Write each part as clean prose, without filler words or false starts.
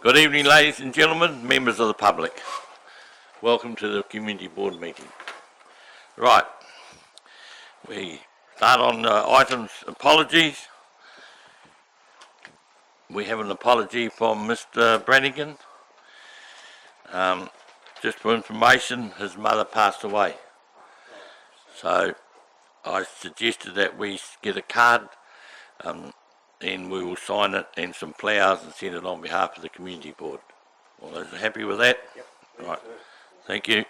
Good evening, ladies and gentlemen, members of the public. Welcome to the Community Board meeting. Right, we start on items apologies. We have an apology from Mr. Brannigan. Just for information, his mother passed away. So I suggested that we get a card and we will sign it and some flowers and send it on behalf of the Community Board. All those are happy with that? Yep. Right. Thank you.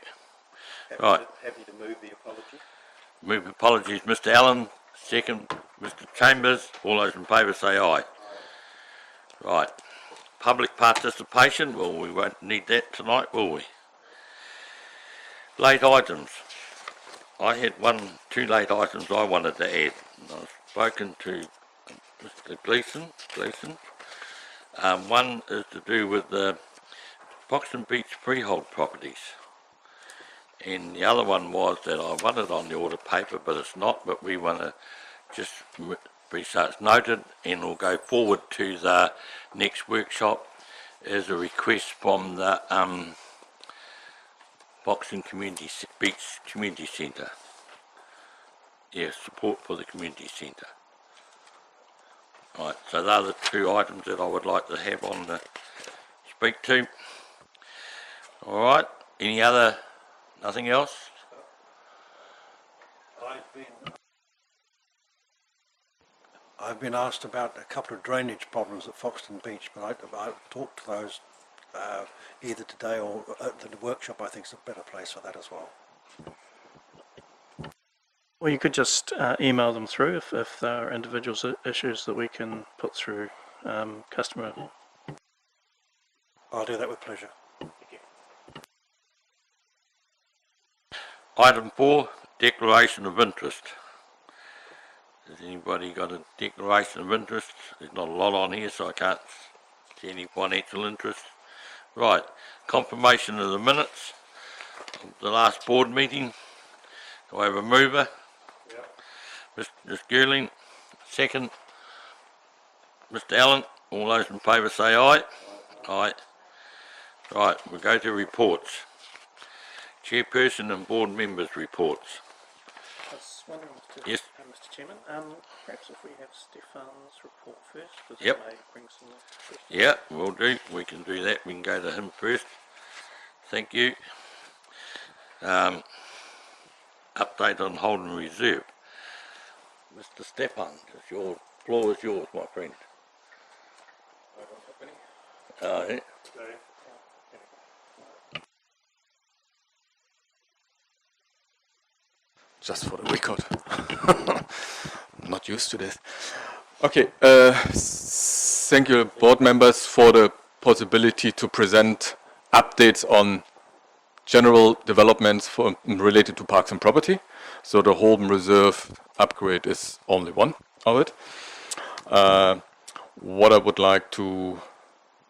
Happy to move the apology. Move apologies, Mr. Allen. Second, Mr. Chambers. All those in favour say aye. Right. Public participation. Well, we won't need that tonight, will we? Late items. I had two late items I wanted to add. I've spoken to Mr. Gleeson. One is to do with the Foxton Beach freehold properties. And the other one was that I wanted on the order paper, but it's not, but we want to just so it's noted, and we'll go forward to the next workshop as a request from the Foxton Beach Community Centre. Yes, support for the community centre. Right, so those are the two items that I would like to have on the speak to. Alright, any other, nothing else? I've been asked about a couple of drainage problems at Foxton Beach, but I'll talk to those either today or at the workshop. I think is a better place for that as well. Well, you could just email them through if there are individual issues that we can put through customer. I'll do that with pleasure. Item 4, declaration of interest. Has anybody got a declaration of interest? There's not a lot on here, so I can't see any financial interest. Right, confirmation of the minutes of the last board meeting. Do I have a mover? Ms. Gerling, second. Mr. Allen, all those in favour say aye. Aye. Right, we'll go to reports. Chairperson and board members' reports. Yes. Mr. Chairman, perhaps if we have Stefan's report first, because Yep. may bring some questions. Yeah, we'll do. We can do that. We can go to him first. Thank you. Update on Holden Reserve. Mr. Stefan, your floor is yours, my friend. Yeah. Just for the record. I'm not used to this. Okay, thank you board members for the possibility to present updates on general developments related to parks and property. So the Holden Reserve upgrade is only one of it. What I would like to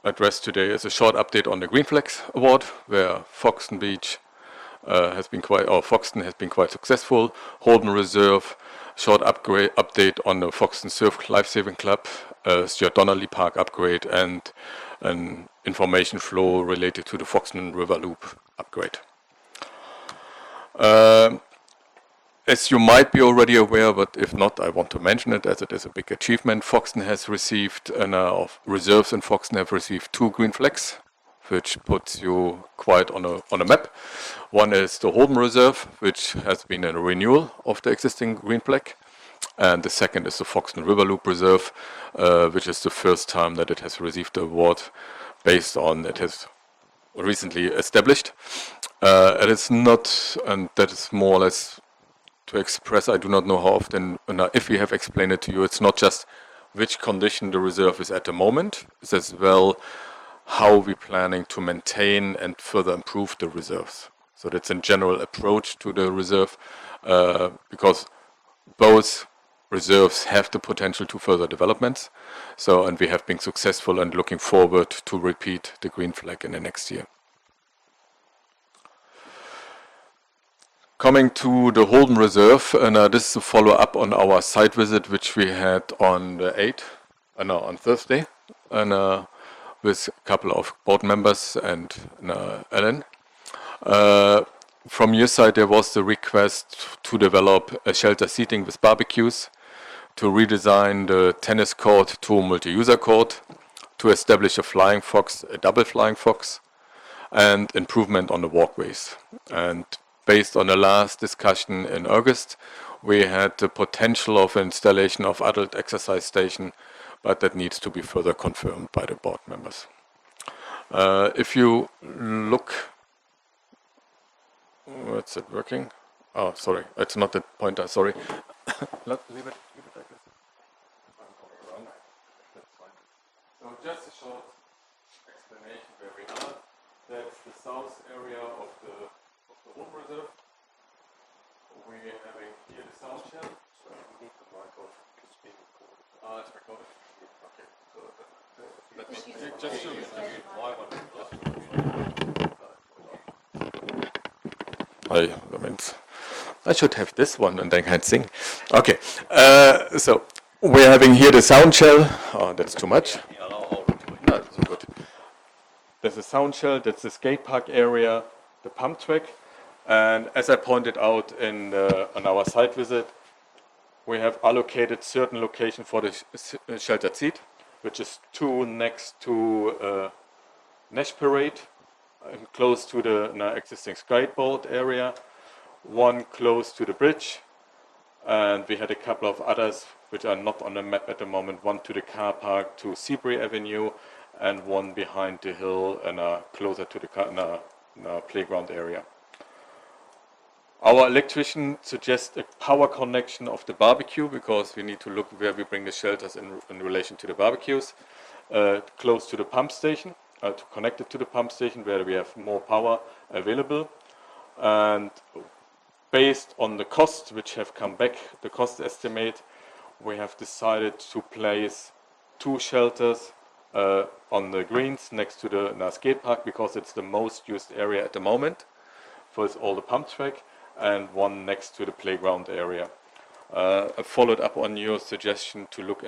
address today is a short update on the Green Flags Award, where Foxton Beach Foxton has been quite successful. Holden Reserve, short update on the Foxton Surf Lifesaving Club, Stuart Donnelly Park upgrade, and an information flow related to the Foxton River Loop upgrade. As you might be already aware, but if not, I want to mention it as it is a big achievement. Foxton has received, reserves in Foxton have received 2 green flags, which puts you quite on a map. One is the Holden Reserve, which has been a renewal of the existing green flag. And the second is the Foxton River Loop Reserve, which is the first time that it has received the award based on it has recently established. It is not, and that is more or less to express, I do not know how often, if we have explained it to you, it's not just which condition the reserve is at the moment, it's as well how we're planning to maintain and further improve the reserves. So that's a general approach to the reserve, because both reserves have the potential to further developments. So, and we have been successful and looking forward to repeat the green flag in the next year. Coming to the Holden Reserve, and this is a follow-up on our site visit which we had on the 8th, on Thursday, and with a couple of board members and Ellen. From your side, there was the request to develop a shelter seating with barbecues, to redesign the tennis court to a multi-user court, to establish a flying fox, a double flying fox, and improvement on the walkways. And based on the last discussion in August, we had the potential of installation of adult exercise station, but that needs to be further confirmed by the board members. If you look, what's it working? Oh, sorry, it's not the pointer, sorry. Leave it like this. So just a short explanation where we are. That's the south area of the Holden Reserve. We're having here the sound shell. So you need the mic off, it's being recorded. It's recorded. Okay. So let me just show you why I should have this one and then can't sing. Okay. So we're having here the sound shell. Oh, that's too much. No, it's good. There's a sound shell, that's the skate park area, the pump track, and as I pointed out on our site visit, we have allocated certain location for the sheltered seat, which is 2 next to Nash Parade, and close to the existing skateboard area, 1 close to the bridge, and we had a couple of others which are not on the map at the moment, 1 to the car park, to Seabury Avenue, and 1 behind the hill and closer to the playground area. Our electrician suggests a power connection of the barbecue because we need to look where we bring the shelters in relation to the barbecues, close to the pump station, to connect it to the pump station where we have more power available. And based on the costs which have come back, the cost estimate, we have decided to place 2 shelters on the greens next to the skate park because it's the most used area at the moment for all the pump track, and 1 next to the playground area. I followed up on your suggestion to look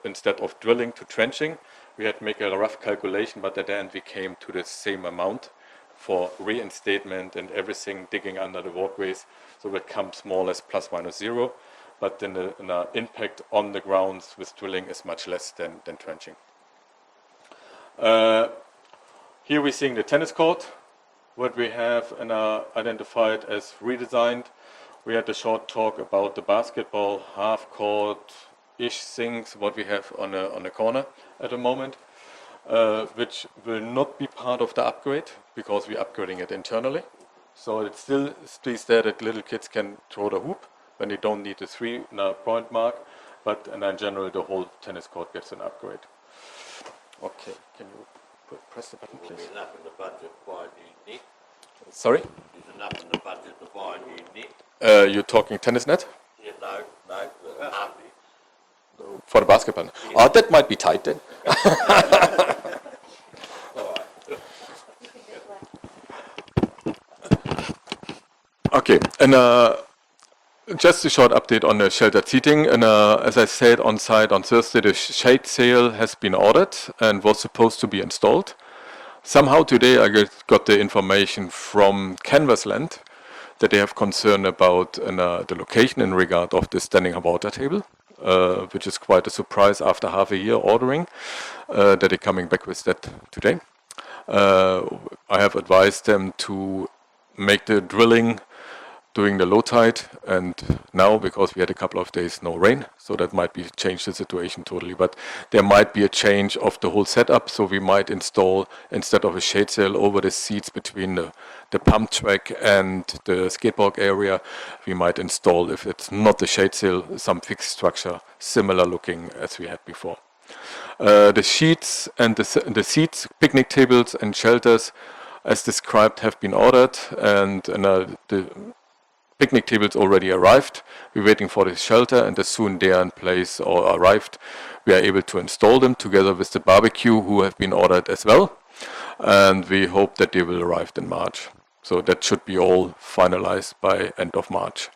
instead of drilling to trenching. We had to make a rough calculation, but at the end we came to the same amount for reinstatement and everything, digging under the walkways, so it comes more or less plus minus 0, but then the impact on the grounds with drilling is much less than trenching. Here we're seeing the tennis court, what we have identified as redesigned. We had a short talk about the basketball half-court-ish things, what we have on the corner at the moment, which will not be part of the upgrade because we're upgrading it internally. So it still stays there that little kids can throw the hoop when they don't need the 3-point mark, but in general the whole tennis court gets an upgrade. Okay, can you press the button, please? Enough in the budget to buy new net. Sorry? There's enough in the budget to buy new net. You're talking tennis net? Yeah, no, For the basketball? Yeah. Oh, that might be tight then. Okay, and just a short update on the sheltered seating. And as I said on site on Thursday, the shade sail has been ordered and was supposed to be installed. Somehow today I got the information from Canvasland that they have concern about the location in regard of the standing water table, which is quite a surprise after half a year ordering, that they're coming back with that today. I have advised them to make the drilling during the low tide, and now because we had a couple of days no rain, so that might be change the situation totally, but there might be a change of the whole setup, so we might install, instead of a shade sail over the seats between the pump track and the skateboard area, we might install, if it's not the shade sail, some fixed structure similar looking as we had before. The sheets and the seats, picnic tables and shelters as described have been ordered, and the picnic tables already arrived. We're waiting for the shelter, and as soon they are in place or arrived, we are able to install them together with the barbecue who have been ordered as well, and we hope that they will arrive in March. So that should be all finalized by end of March.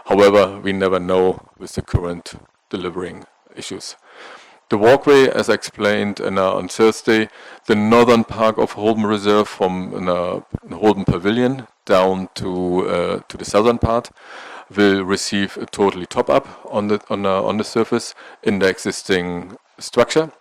However, we never know with the current delivering issues. The walkway, as I explained on Thursday, the northern part of Holden Reserve from Holden Pavilion down to the southern part will receive a totally top-up on the surface in the existing structure,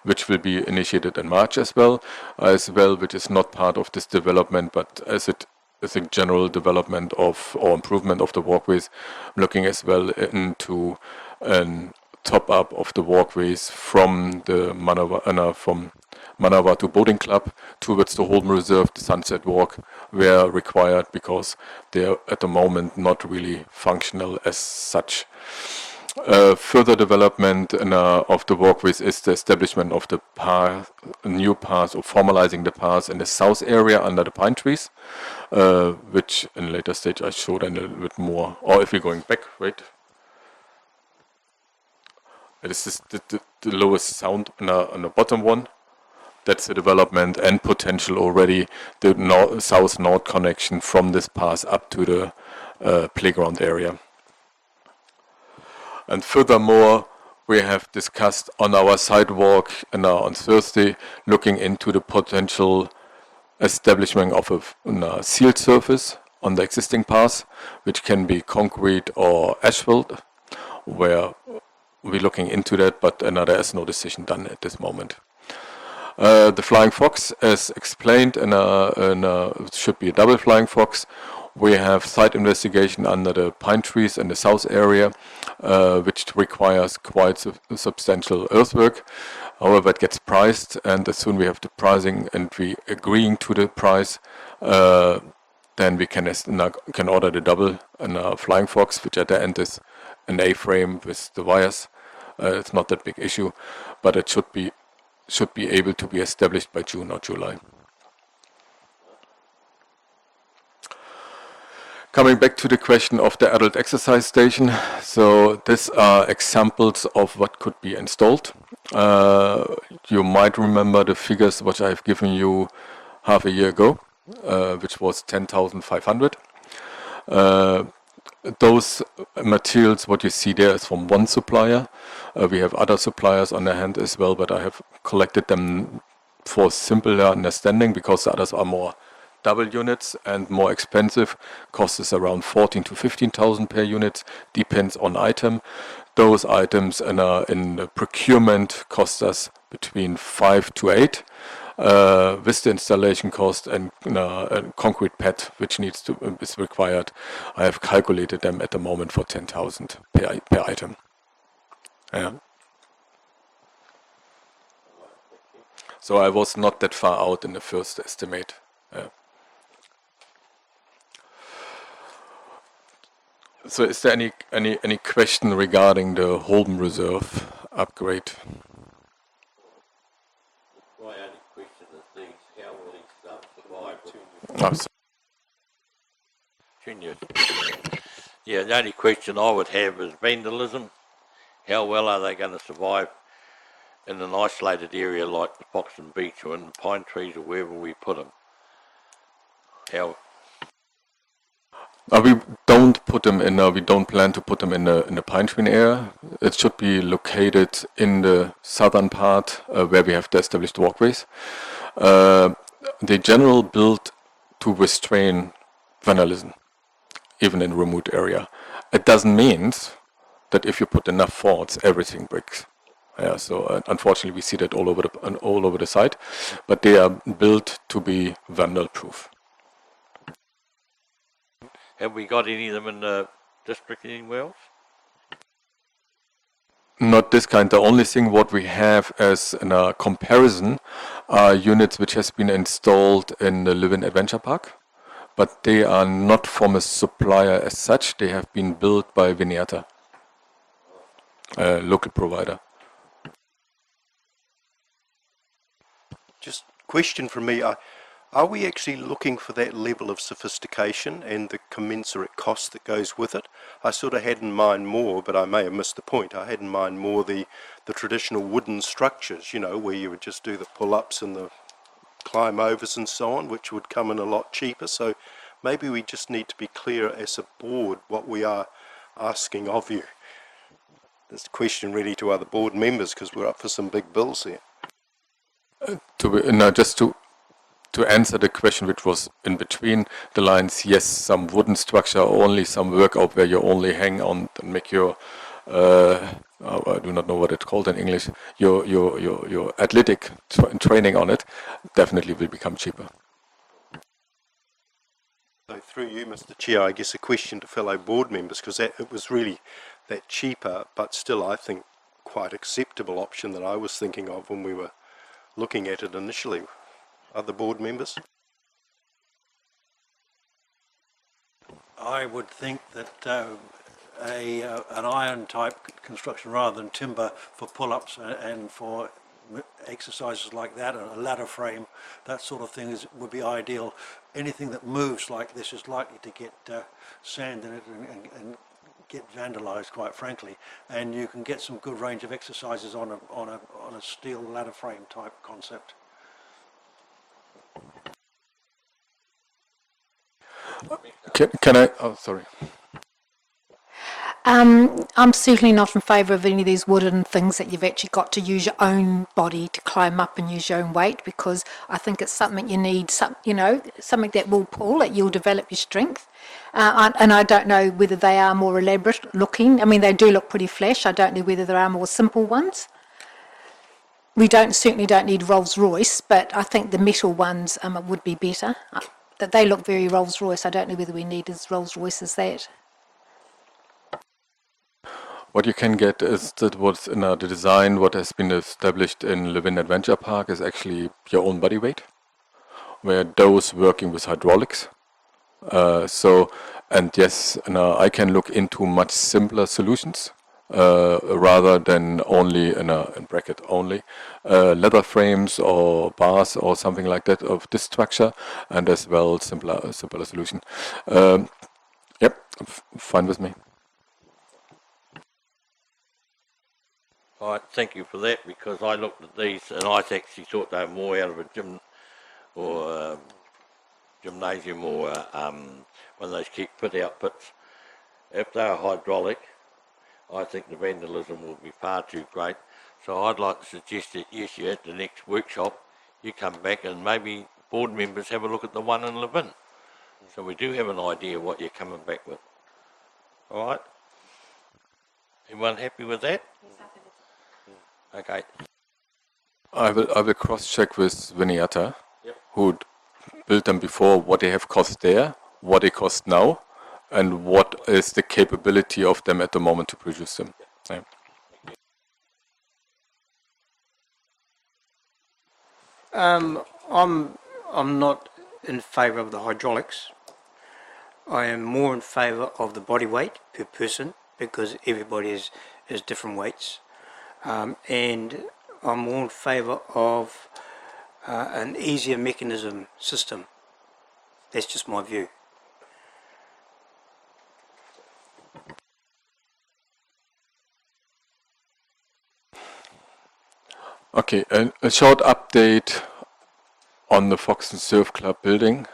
which will be initiated in March as well, which is not part of this development, but as it is a general development of or improvement of the walkways, looking as well into an top-up of the walkways from the Manawatu Boating Club towards the Holden Reserve, the Sunset Walk, were required because they are at the moment not really functional as such. Further development of the walkways is the establishment of the new paths, or formalizing the paths in the south area under the pine trees, which in a later stage I showed a little bit more. Or if we're going back, wait. This is the lowest sound on the bottom one. That's the development and potential already, the south-north connection from this path up to the playground area. And furthermore, we have discussed on our sidewalk on Thursday, looking into the potential establishment of a sealed surface on the existing path, which can be concrete or asphalt, where we're looking into that, but there is no decision done at this moment. The Flying Fox, as explained, it should be a double Flying Fox. We have site investigation under the pine trees in the south area, which requires quite substantial earthwork. However, it gets priced, and as soon as we have the pricing and we agreeing to the price, then we can order the double Flying Fox, which at the end is an A-frame with the wires. It's not that big issue, but it should be able to be established by June or July. Coming back to the question of the adult exercise station, so these are examples of what could be installed. You might remember the figures which I've given you half a year ago, which was 10,500. Those materials, what you see there, is from one supplier. We have other suppliers on the hand as well, but I have collected them for simpler understanding because the others are more double units and more expensive. Cost is around 14 to 15,000 per unit, depends on item. Those items in the procurement cost us between 5 to 8. With the installation cost and a concrete pad which is required, I have calculated them at the moment for 10,000 per item. Yeah. So I was not that far out in the first estimate. Yeah. So is there any question regarding the Holden Reserve upgrade? My only question is these, how will these survive? Oh, so 10 years. Yeah, the only question I would have is vandalism. How well are they going to survive in an isolated area like the Foxton Beach or in the pine trees or wherever we put them? How? we don't put them in. We don't plan to put them in the pine tree area. It should be located in the southern part where we have the established walkways. They generally built to restrain vandalism, even in remote area. It doesn't mean that if you put enough forts, everything breaks. Yeah, so unfortunately we see that all over the site, but they are built to be vandal-proof. Have we got any of them in the district anywhere else? Not this kind. The only thing what we have as a comparison are units which has been installed in the Live-in Adventure Park, but they are not from a supplier as such. They have been built by Vignetta, a local provider. Just question from me, are we actually looking for that level of sophistication and the commensurate cost that goes with it? I sort of had in mind more, but I may have missed the point, I had in mind more the traditional wooden structures, you know, where you would just do the pull-ups and the climb-overs and so on, which would come in a lot cheaper. So maybe we just need to be clear as a board what we are asking of you. This question really to other board members, because we're up for some big bills here. To answer the question which was in between the lines, yes, some wooden structure only, some workout where you only hang on and make your, I do not know what it's called in English, your athletic training on it, definitely will become cheaper. So through you, Mr. Chair, I guess a question to fellow board members, because it was really that cheaper, but still I think quite acceptable option that I was thinking of when we were looking at it initially. Other board members? I would think that an iron type construction rather than timber for pull-ups and for exercises like that, a ladder frame, that sort of thing would be ideal. Anything that moves like this is likely to get sand in it and get vandalized, quite frankly, and you can get some good range of exercises on a steel ladder frame type concept. Can I? Oh, sorry. I'm certainly not in favour of any of these wooden things that you've actually got to use your own body to climb up and use your own weight, because I think it's something you need, something that will pull, that you'll develop your strength. And I don't know whether they are more elaborate looking. I mean, they do look pretty flash. I don't know whether there are more simple ones. We certainly don't need Rolls Royce, but I think the metal ones would be better. That they look very Rolls Royce. I don't know whether we need as Rolls Royce as that. What you can get is that what's in the design, what has been established in Levin Adventure Park is actually your own body weight, where those working with hydraulics. And yes, I can look into much simpler solutions rather than only in bracket only leather frames or bars or something like that of this structure, and as well simpler solution. Yep, fine with me. All right, thank you for that, because I looked at these and I actually thought they were more out of a gym or gymnasium or one of those keep fit-out pits. If they're hydraulic, I think the vandalism will be far too great. So I'd like to suggest that, yes, you at the next workshop, you come back and maybe board members have a look at the one in Levin. So we do have an idea what you're coming back with. All right? Everyone happy with that? Okay. I will cross-check with Viniata, Yep. who built them before, what they have cost there, what they cost now, and what is the capability of them at the moment to produce them. Yeah. I'm not in favour of the hydraulics. I am more in favour of the body weight per person, because everybody is different weights. And I'm more in favour of an easier mechanism system. That's just my view. Okay, a short update on the Foxton Surf Club building.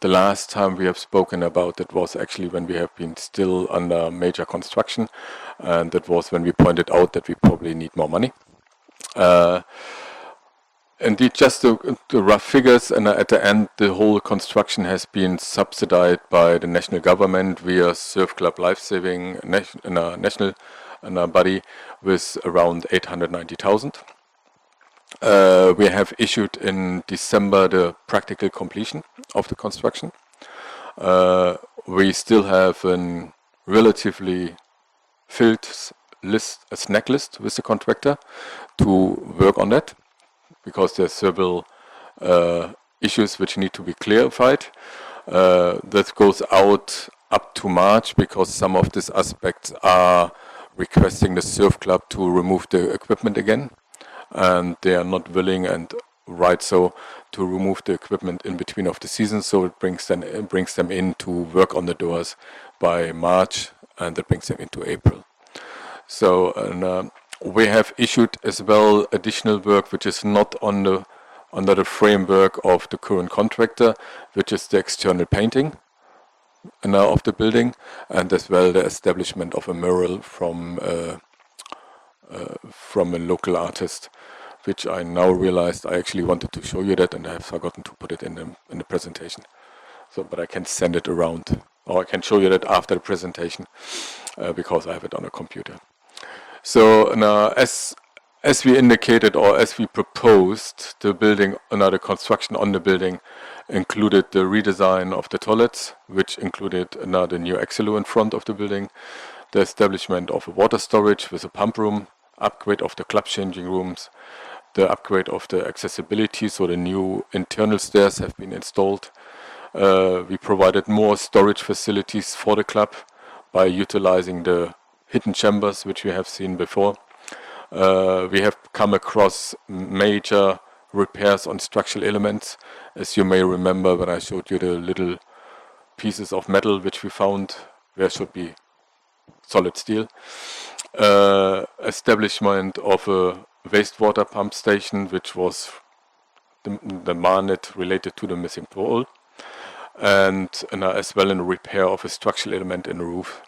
The last time we have spoken about it was actually when we have been still under major construction, and that was when we pointed out that we probably need more money. Indeed, just the rough figures, and at the end the whole construction has been subsidized by the national government via Surf Club Lifesaving national body with around 890,000. We have issued in December the practical completion of the construction. We still have a relatively filled snack list with the contractor to work on that, because there's several issues which need to be clarified. That goes out up to March, because some of these aspects are requesting the surf club to remove the equipment again, and they are not willing, and right so, to remove the equipment in between of the seasons. So it brings them in to work on the doors by March, and that brings them into April. So we have issued as well additional work which is not under the framework of the current contractor, which is the external painting. of the building, and as well the establishment of a mural from a local artist, which I now realized I actually wanted to show you that, and I have forgotten to put it in the presentation. So, but I can send it around, or I can show you that after the presentation, because I have it on a computer. So now, as we indicated, or as we proposed, the building, the construction on the building included the redesign of the toilets, which included the new Exilo in front of the building, the establishment of a water storage with a pump room, upgrade of the club changing rooms, the upgrade of the accessibility, so the new internal stairs have been installed. We provided more storage facilities for the club by utilizing the hidden chambers, which we have seen before. We have come across major repairs on structural elements. As you may remember when I showed you the little pieces of metal which we found, there should be solid steel. Establishment of a wastewater pump station, which was demanded related to the missing pole, and as well in a repair of a structural element in the roof.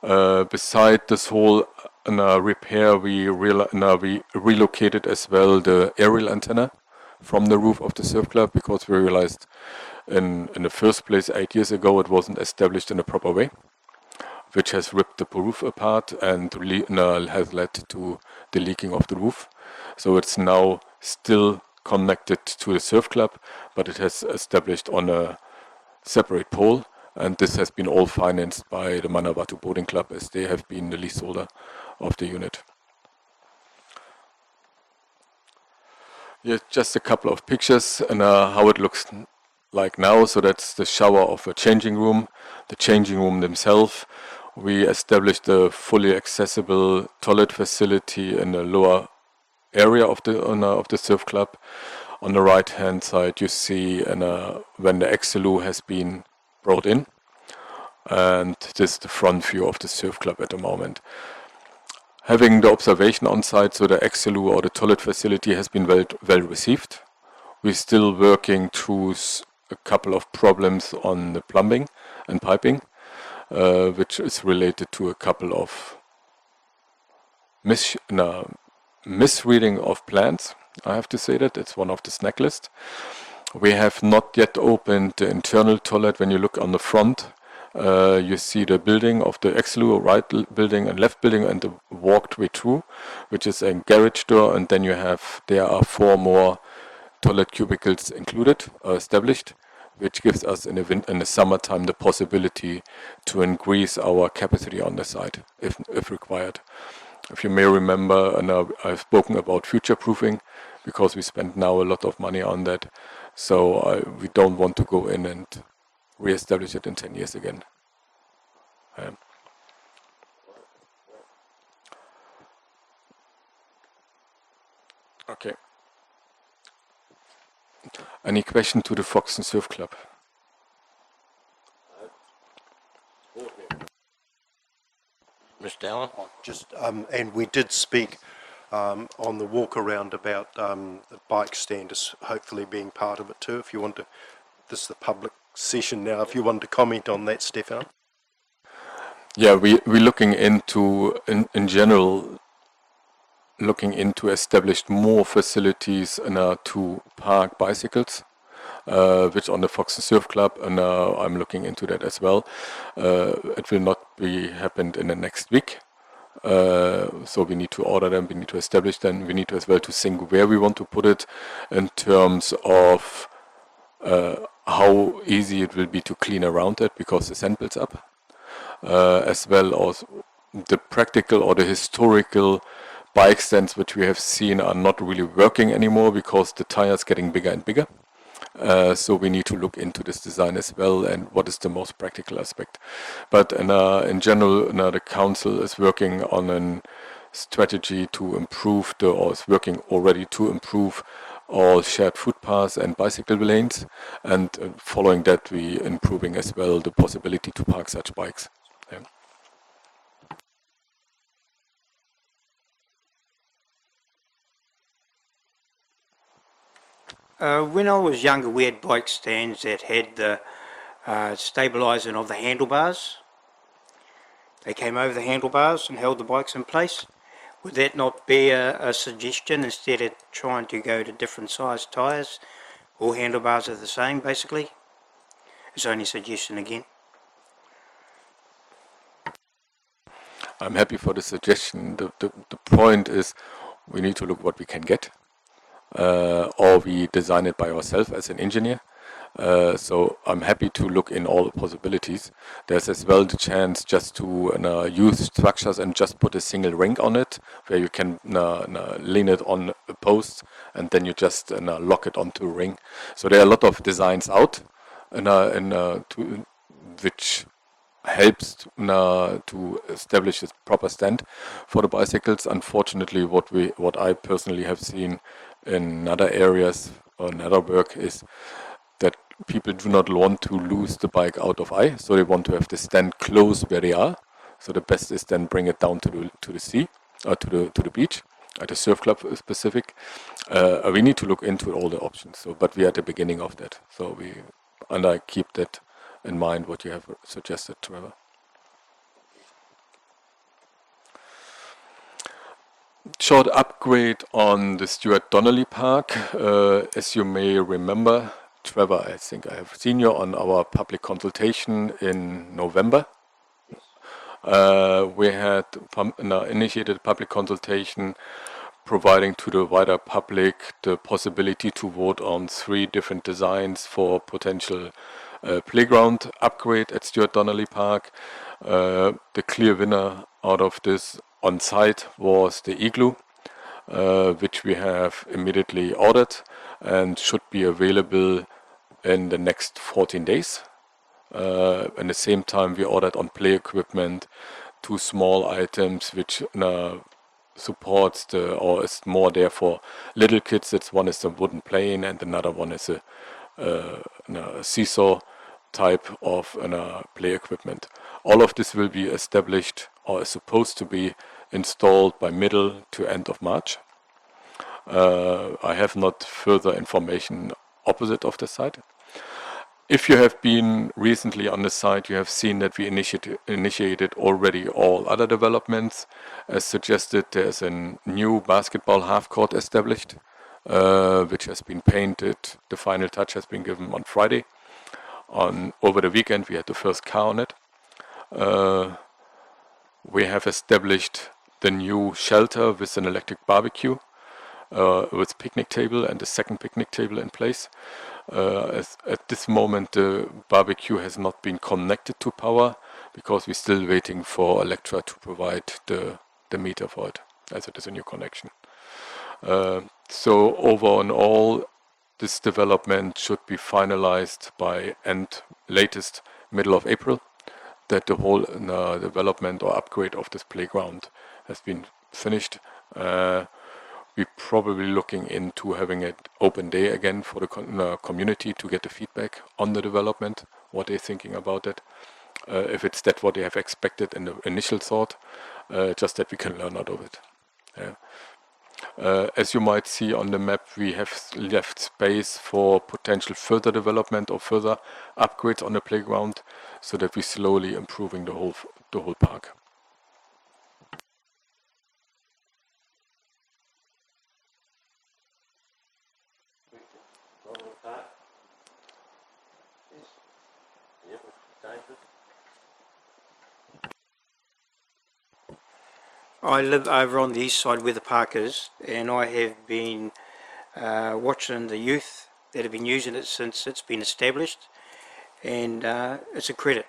Beside this whole repair, we relocated as well the aerial antenna from the roof of the surf club, because we realized in the first place 8 years ago it wasn't established in a proper way, which has ripped the roof apart and has led to the leaking of the roof. So it's now still connected to the surf club, but it has established on a separate pole, and this has been all financed by the Manawatu Boating Club, as they have been the leaseholder of the unit. Here, just a couple of pictures and how it looks like now. So that's the shower of a changing room, the changing room themselves. We established a fully accessible toilet facility in the lower area of the surf club. On the right hand side you see when the Exilo has been brought in, and this is the front view of the surf club at the moment. Having the observation on site, so the Exilo or the toilet facility has been well received. We're still working through a couple of problems on the plumbing and piping, which is related to a couple of misreading of plans. I have to say that it's one of the snack list. We have not yet opened the internal toilet. When you look on the front, you see the building of the Exilo, right building and left building, and the walkway through, which is a garage door, and then there are 4 more toilet cubicles included, established, which gives us in the summertime the possibility to increase our capacity on the site if required. If you may remember, and I've spoken about future-proofing, because we spend now a lot of money on that. So we don't want to go in and re-establish it in 10 years again. Okay. Any question to the Foxton Surf Club? Mr. Allen? Just, and we did speak on the walk around about the bike stand as hopefully being part of it too. If you want to, this is the public session now, if you want to comment on that, Stefan. Yeah, we're looking into, in general, looking into established more facilities to park bicycles, which on the Foxton Surf Club, and I'm looking into that as well. It will not be happened in the next week. So we need to order them, we need to establish them, we need to as well to think where we want to put it in terms of how easy it will be to clean around it, because the sand builds up, as well as the practical or the historical bike stands which we have seen are not really working anymore because the tires getting bigger and bigger. So we need to look into this design as well, and what is the most practical aspect. But in general, the council is working on a strategy to improve or is working already to improve all shared footpaths and bicycle lanes, and following that we improving as well the possibility to park such bikes. Yeah. When I was younger, we had bike stands that had the stabilising of the handlebars. They came over the handlebars and held the bikes in place. Would that not be a suggestion instead of trying to go to different size tyres? All handlebars are the same basically. It's only a suggestion again. I'm happy for the suggestion. The point is we need to look what we can get, or we design it by ourselves as an engineer. So I'm happy to look in all the possibilities. There's as well the chance just to use structures and just put a single ring on it, where you can lean it on a post and then you just lock it onto a ring. So there are a lot of designs out, which helps to establish a proper stand for the bicycles. Unfortunately, what I personally have seen in other areas or in other work is that people do not want to lose the bike out of eye, so they want to have the stand close where they are. So the best is then bring it down to the sea or to the beach at a surf club specific. We need to look into all the options. So, but we are at the beginning of that. So I keep that in mind what you have suggested, Trevor. Short upgrade on the Stuart Donnelly Park. As you may remember, Trevor, I think I have seen you on our public consultation in November. We had initiated public consultation providing to the wider public the possibility to vote on 3 different designs for potential playground upgrade at Stuart Donnelly Park. The clear winner out of this on site was the igloo, which we have immediately ordered and should be available in the next 14 days. At the same time, we ordered on play equipment 2 small items which supports or is more there for little kids. One is a wooden plane and another one is a seesaw type of play equipment. All of this will be established or is supposed to be installed by middle to end of March. I have not further information opposite of the site. If you have been recently on the site, you have seen that we initiated already all other developments. As suggested, there's a new basketball half court established, which has been painted. The final touch has been given on Friday. Over the weekend, we had the first car on it. We have established the new shelter with an electric barbecue, with picnic table and a second picnic table in place. At this moment, the barbecue has not been connected to power because we're still waiting for Electra to provide the meter for it, as it is a new connection. So overall, this development should be finalized by latest middle of April, that the whole development or upgrade of this playground has been finished. We're probably looking into having an open day again for the community to get the feedback on the development, what they're thinking about it. If it's that what they have expected in the initial thought, just that we can learn out of it. Yeah. As you might see on the map, we have left space for potential further development or further upgrades on the playground, so that we're slowly improving the whole park. I live over on the east side where the park is, and I have been watching the youth that have been using it since it's been established, and it's a credit.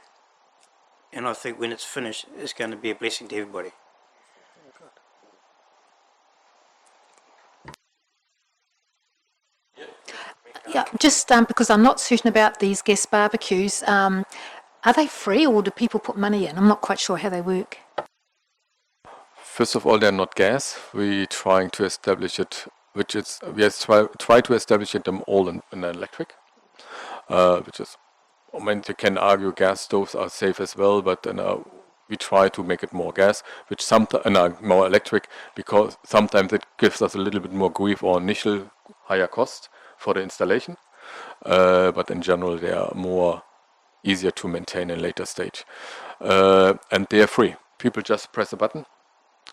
And I think when it's finished, it's going to be a blessing to everybody. Yeah, just because I'm not certain about these guest barbecues, are they free or do people put money in? I'm not quite sure how they work. First of all, they're not gas. We're trying to establish it, we have try to establish them all in electric, which is, I mean, you can argue gas stoves are safe as well, but we try to make it more gas, which sometimes more electric, because sometimes it gives us a little bit more grief or initial higher cost for the installation. But in general, they are more easier to maintain in later stage. And they are free. People just press a button,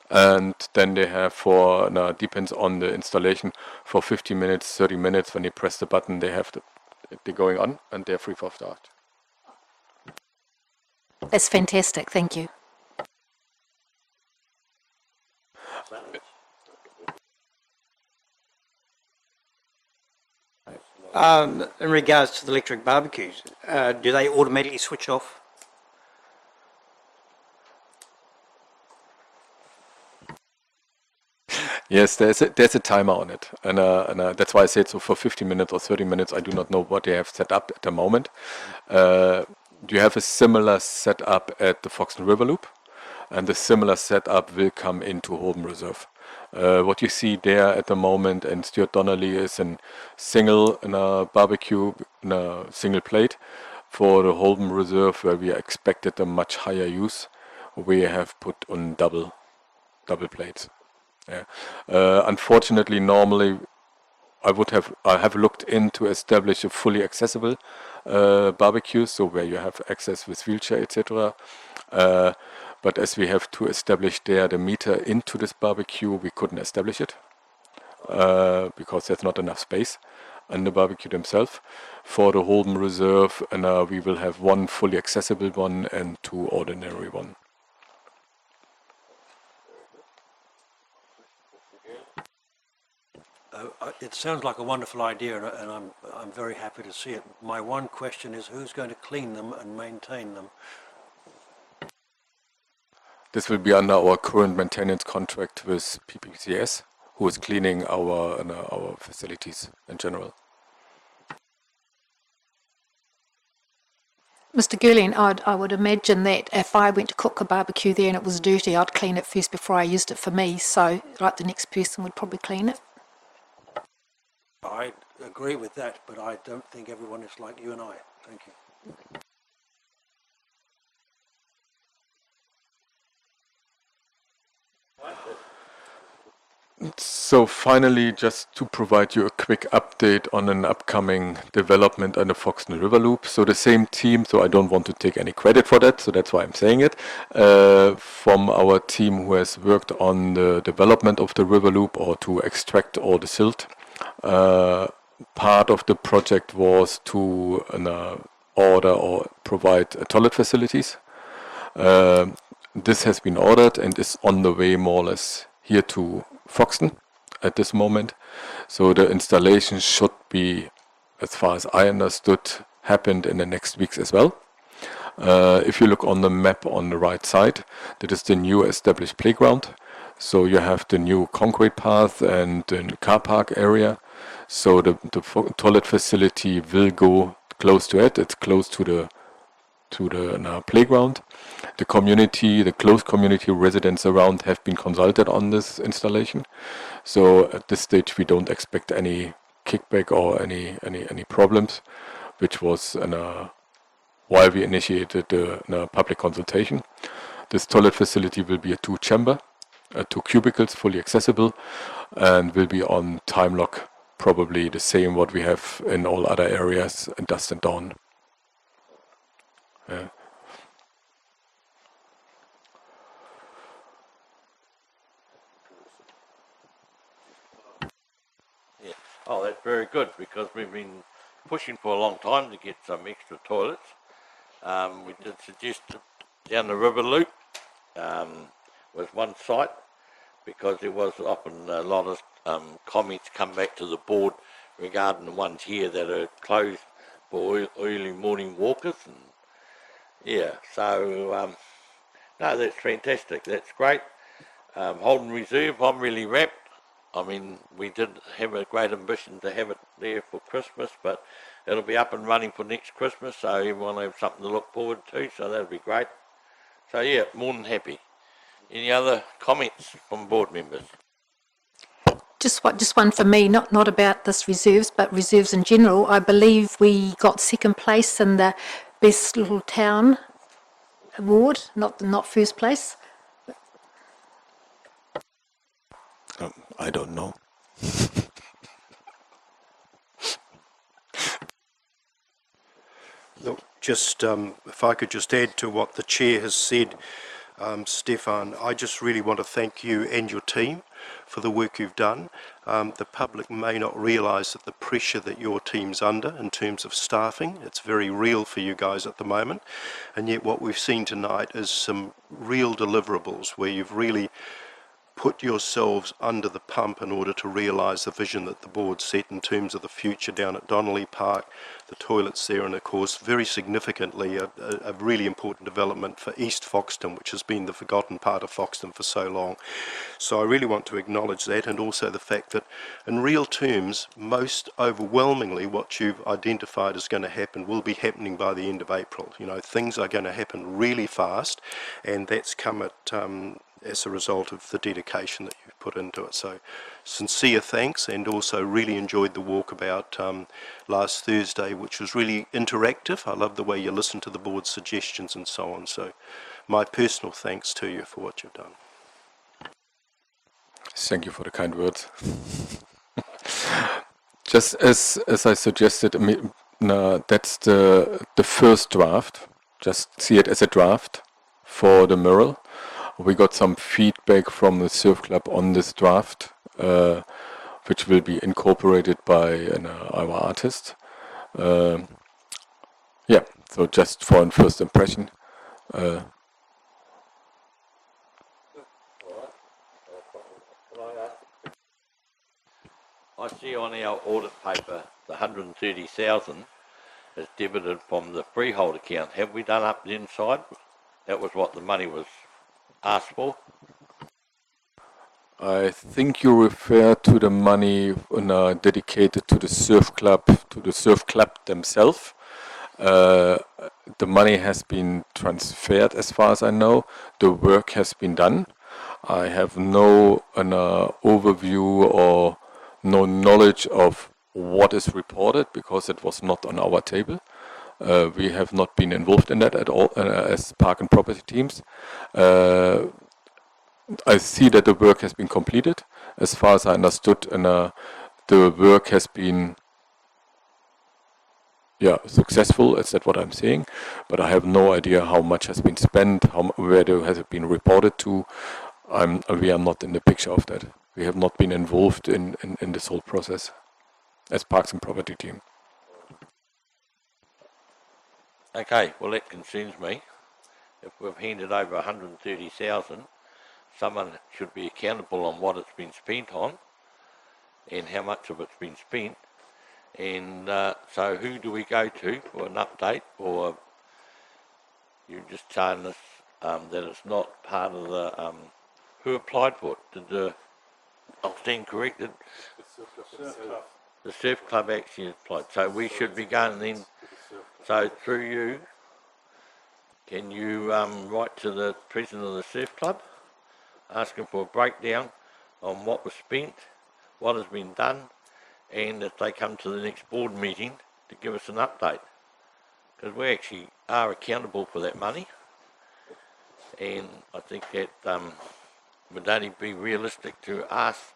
and then they have for, now depends on the installation, for 50 minutes, 30 minutes, when you press the button, they have they're going on, and they're free for start. That's fantastic, thank you. In regards to the electric barbecues, do they automatically switch off? Yes, there's a timer on it, and that's why I said so for 50 minutes or 30 minutes. I do not know what they have set up at the moment. Do you have a similar setup at the Foxton River Loop? And the similar setup will come into Holden Reserve. What you see there at the moment, and Stuart Donnelly, is a single barbecue, single plate. For the Holden Reserve, where we expected a much higher use, we have put on double plates. Yeah. Unfortunately, normally I have looked into establish a fully accessible barbecue, so where you have access with wheelchair, etc. But as we have to establish there the meter into this barbecue, we couldn't establish it because there's not enough space in the barbecue themselves. For the Holden Reserve, and we will have one fully accessible one and two ordinary one. It sounds like a wonderful idea, and I'm very happy to see it. My one question is, who's going to clean them and maintain them? This will be under our current maintenance contract with PPCS, who is cleaning our facilities in general. Mr. Gurley, I would imagine that if I went to cook a barbecue there and it was dirty, I'd clean it first before I used it for me, so like the next person would probably clean it. I agree with that, but I don't think everyone is like you and I. Thank you. So finally, just to provide you a quick update on an upcoming development on the Foxton River Loop. So the same team, so I don't want to take any credit for that, so that's why I'm saying it, from our team who has worked on the development of the river loop or to extract all the silt. Part of the project was to order or provide toilet facilities. This has been ordered and is on the way more or less here to Foxton at this moment. So the installation should be, as far as I understood, happened in the next weeks as well. If you look on the map on the right side, that is the new established playground. So you have the new concrete path and the car park area. So the toilet facility will go close to it. It's close to the playground. The community, the close community residents around have been consulted on this installation. So at this stage we don't expect any kickback or any problems, which was while we initiated the public consultation. This toilet facility will be a 2-chamber, 2 cubicles, fully accessible, and will be on time lock, probably the same what we have in all other areas in dusk and dawn. Yeah. Yeah. Oh, that's very good, because we've been pushing for a long time to get some extra toilets. We did suggest down the river loop was one site, because there was often a lot of comments come back to the board regarding the ones here that are closed for early morning walkers. And yeah, so no, that's fantastic. That's great. Holden Reserve, I'm really wrapped. I mean, we did have a great ambition to have it there for Christmas, but it'll be up and running for next Christmas, so everyone will have something to look forward to, so that'll be great. So yeah, more than happy. Any other comments from board members? Just one for me, not about this reserves, but reserves in general. I believe we got second place in the best little town award, not first place. I don't know. Look, just, if I could just add to what the Chair has said, Stefan, I just really want to thank you and your team for the work you've done. The public may not realise that the pressure that your team's under in terms of staffing, it's very real for you guys at the moment, and yet what we've seen tonight is some real deliverables where you've really put yourselves under the pump in order to realise the vision that the board set in terms of the future down at Donnelly Park, the toilets there, and of course very significantly a really important development for East Foxton, which has been the forgotten part of Foxton for so long. So I really want to acknowledge that, and also the fact that in real terms, most overwhelmingly what you've identified is going to happen will be happening by the end of April. You know, things are going to happen really fast, and that's come at as a result of the dedication that you've put into it. So sincere thanks, and also really enjoyed the walkabout last Thursday, which was really interactive. I love the way you listen to the board's suggestions and so on. So my personal thanks to you for what you've done. Thank you for the kind words. Just as I suggested, I mean, that's the first draft. Just see it as a draft for the mural. We got some feedback from the surf club on this draft, which will be incorporated by our artist. Yeah, so just for a first impression. I see on our audit paper the 130,000 is debited from the freehold account. Have we done up the inside? That was what the money was asked for. I think you refer to the money dedicated to the surf club themselves. The money has been transferred, as far as I know. The work has been done. I have no overview or no knowledge of what is reported, because it was not on our table. We have not been involved in that at all as park and property teams. I see that the work has been completed. As far as I understood, and the work has been successful. Is that what I'm saying? But I have no idea how much has been spent, where has it been reported to. We are not in the picture of that. We have not been involved in this whole process as parks and property team. Okay, well that concerns me. If we've handed over 130,000, someone should be accountable on what it's been spent on and how much of it's been spent. And so who do we go to for an update, or you just telling us that it's not part of the, who applied for it? I'll stand corrected. The surf club actually applied. So we should be going then. So through you, can you write to the president of the surf club, asking for a breakdown on what was spent, what has been done, and if they come to the next board meeting to give us an update, because we actually are accountable for that money, and I think that would only be realistic to ask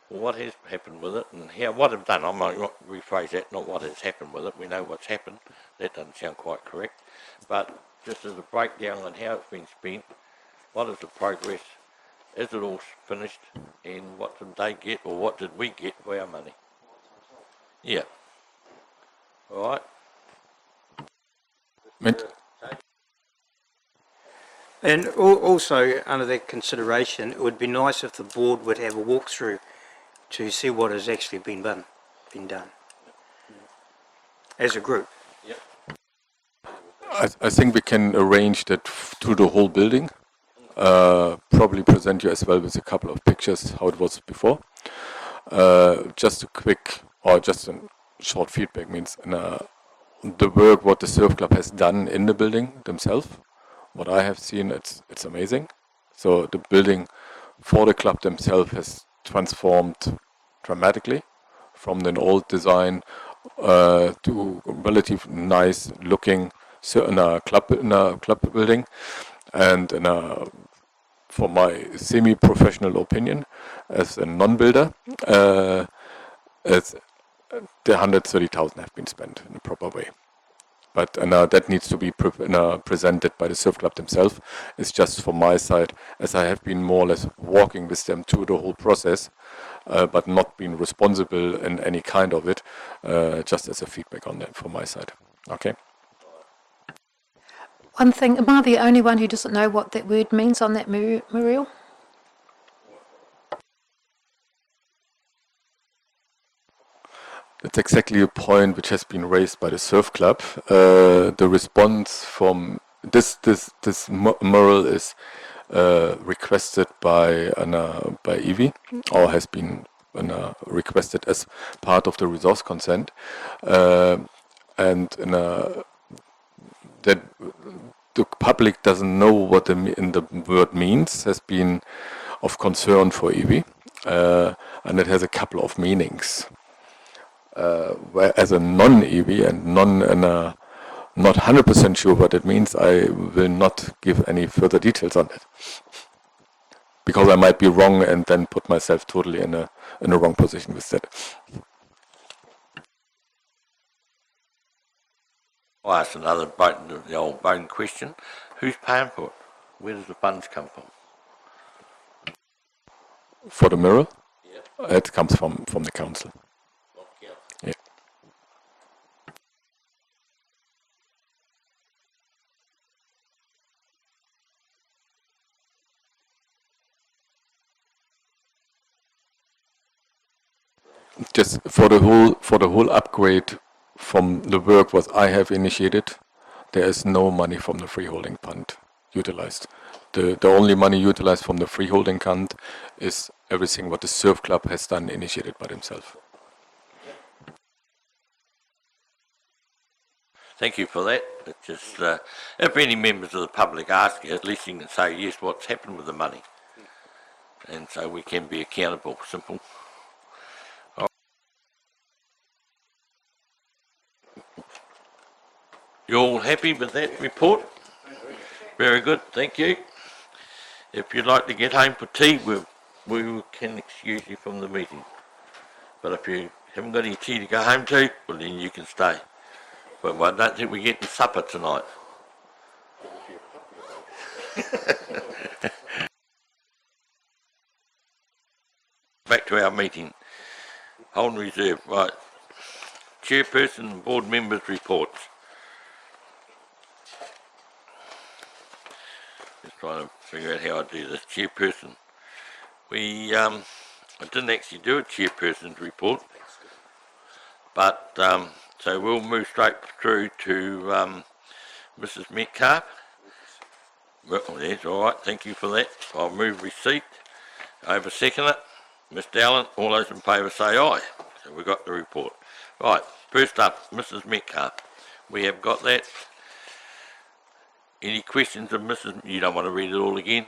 what has happened with it and what have done. I might not rephrase that, not what has happened with it. We know what's happened. That doesn't sound quite correct. But just as a breakdown on how it's been spent, what is the progress, is it all finished, and what did they get, or what did we get for our money? Yeah. All right. And also, under that consideration, it would be nice if the board would have a walkthrough to see what has actually been done as a group. Yep. I think we can arrange that through the whole building. Probably present you as well with a couple of pictures how it was before. Just a quick, or just a short feedback means the work what the surf club has done in the building themselves. What I have seen, it's amazing. So the building for the club themselves has transformed dramatically from an old design to a relatively nice looking club building. And for my semi-professional opinion, as a non-builder, the 130,000 have been spent in a proper way. But that needs to be presented by the surf club themselves. It's just from my side, as I have been more or less walking with them through the whole process, but not being responsible in any kind of it, just as a feedback on that from my side. Okay. One thing, am I the only one who doesn't know what that word means on that, Muriel? That's exactly a point which has been raised by the surf club. The response from this mural is requested by Evie, or has been requested as part of the resource consent, and that the public doesn't know what the word means has been of concern for Evie, and it has a couple of meanings. Where as a non-EV and not 100% sure what it means, I will not give any further details on it, because I might be wrong and then put myself totally in a wrong position with that. I'll ask another the old bone question. Who's paying for it? Where does the funds come from? For the mural, it comes from the council. Yeah. Just for the whole upgrade from the work what I have initiated, there is no money from the freeholding fund utilized. The only money utilized from the freeholding fund is everything what the surf club has done, initiated by themselves. Thank you for that. It's just, if any members of the public ask you, at least you can say, yes, what's happened with the money. And so we can be accountable. Simple. You all happy with that report? Very good, thank you. If you'd like to get home for tea, we can excuse you from the meeting. But if you haven't got any tea to go home to, well then you can stay. But I don't think we're getting supper tonight. Back to our meeting. Holden Reserve, right. Chairperson and board members' reports. Just trying to figure out how I do this. Chairperson. I didn't actually do a chairperson's report, but so we'll move straight through to Mrs. Metcalf. Well, that's all right. Thank you for that. I'll move receipt. Over second it. Mr. Allen, all those in favour say aye. So we've got the report. Right, first up, Mrs. Metcalf. We have got that. Any questions of Mrs. You don't want to read it all again?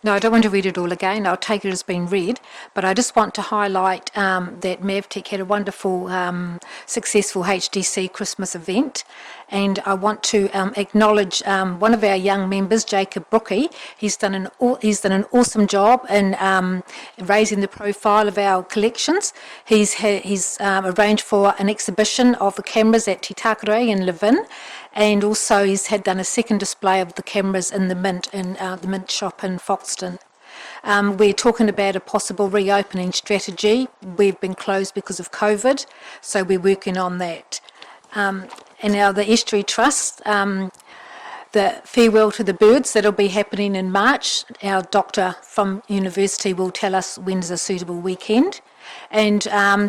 No, I don't want to read it all again. I'll take it as being read, but I just want to highlight that Mavtech had a wonderful, successful HDC Christmas event, and I want to acknowledge one of our young members, Jacob Brookie. He's done an awesome job in raising the profile of our collections. He's arranged for an exhibition of the cameras at Te Takere in Levin, and also he's done a second display of the cameras in the Mint, in the Mint shop in Foxton. We're talking about a possible reopening strategy. We've been closed because of COVID, so we're working on that. And now the Estuary Trust, the farewell to the birds, that'll be happening in March. Our doctor from university will tell us when's a suitable weekend. And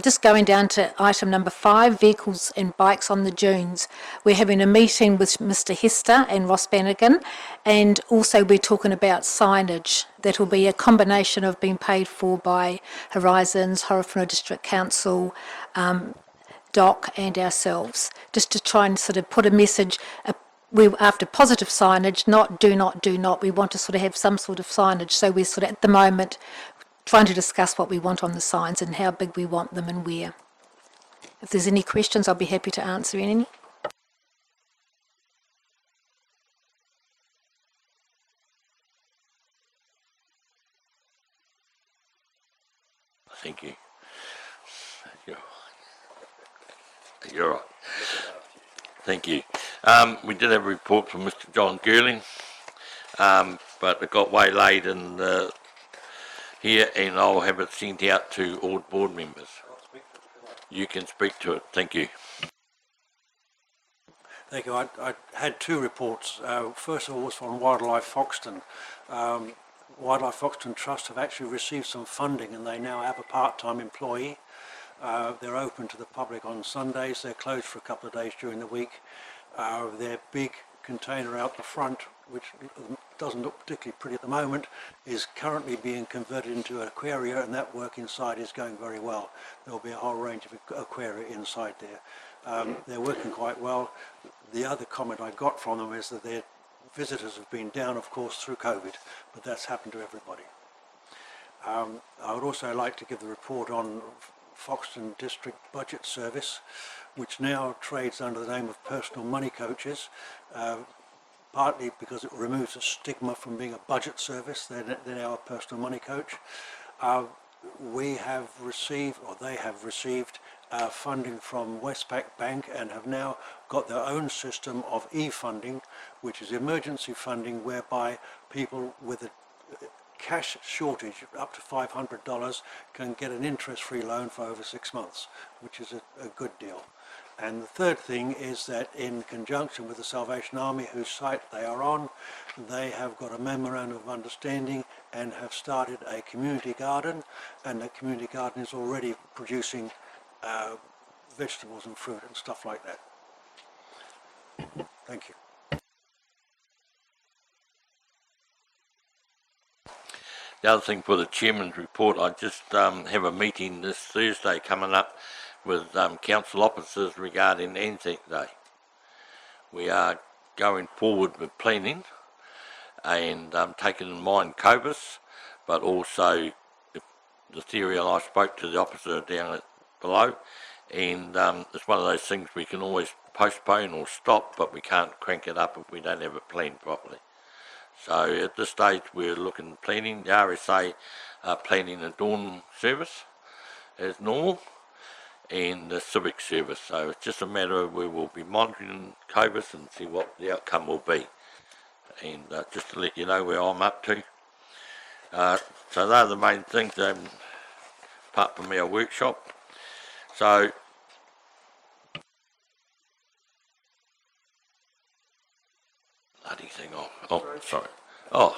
just going down to item number 5, vehicles and bikes on the dunes. We're having a meeting with Mr. Hester and Ross Bannigan, and also we're talking about signage. That will be a combination of being paid for by Horizons, Horowhenua District Council, DOC and ourselves, just to try and sort of put a message. We're after positive signage, not do not. We want to sort of have some sort of signage. So we're sort of at the moment trying to discuss what we want on the signs and how big we want them and where. If there's any questions, I'll be happy to answer any. Thank you. You're right. Thank you. We did have a report from Mr. John Girling, but it got waylaid in here, and I'll have it sent out to all board members. You can speak to it. Thank you. Thank you. I had two reports. First of all was from Wildlife Foxton. Wildlife Foxton Trust have actually received some funding, and they now have a part-time employee. They're open to the public on Sundays. They're closed for a couple of days during the week. Their big container out the front, which doesn't look particularly pretty at the moment, is currently being converted into an aquaria, and that work inside is going very well. There'll be a whole range of aquaria inside there. They're working quite well. The other comment I got from them is that their visitors have been down, of course, through COVID, but that's happened to everybody. I would also like to give the report on Foxton District Budget Service, which now trades under the name of Personal Money Coaches, partly because it removes a stigma from being a budget service. They're now a personal money coach. We have received, or they have received, funding from Westpac Bank and have now got their own system of e-funding, which is emergency funding whereby people with a cash shortage up to $500 can get an interest-free loan for over 6 months, which is a good deal. And the third thing is that in conjunction with the Salvation Army, whose site they are on, they have got a memorandum of understanding and have started a community garden, and the community garden is already producing vegetables and fruit and stuff like that. Thank you. The other thing for the chairman's report, I just have a meeting this Thursday coming up with council officers regarding Anzac Day. We are going forward with planning and taking in mind COVID, but also the theory, and I spoke to the officer down below, and it's one of those things we can always postpone or stop, but we can't crank it up if we don't have it planned properly. So at this stage we're looking at planning. The RSA are planning a dawn service as normal, and the civic service. So it's just a matter of we will be monitoring COVID and see what the outcome will be. And just to let you know where I'm up to. So they're the main things, apart from our workshop. So bloody thing off. Oh, sorry. Oh.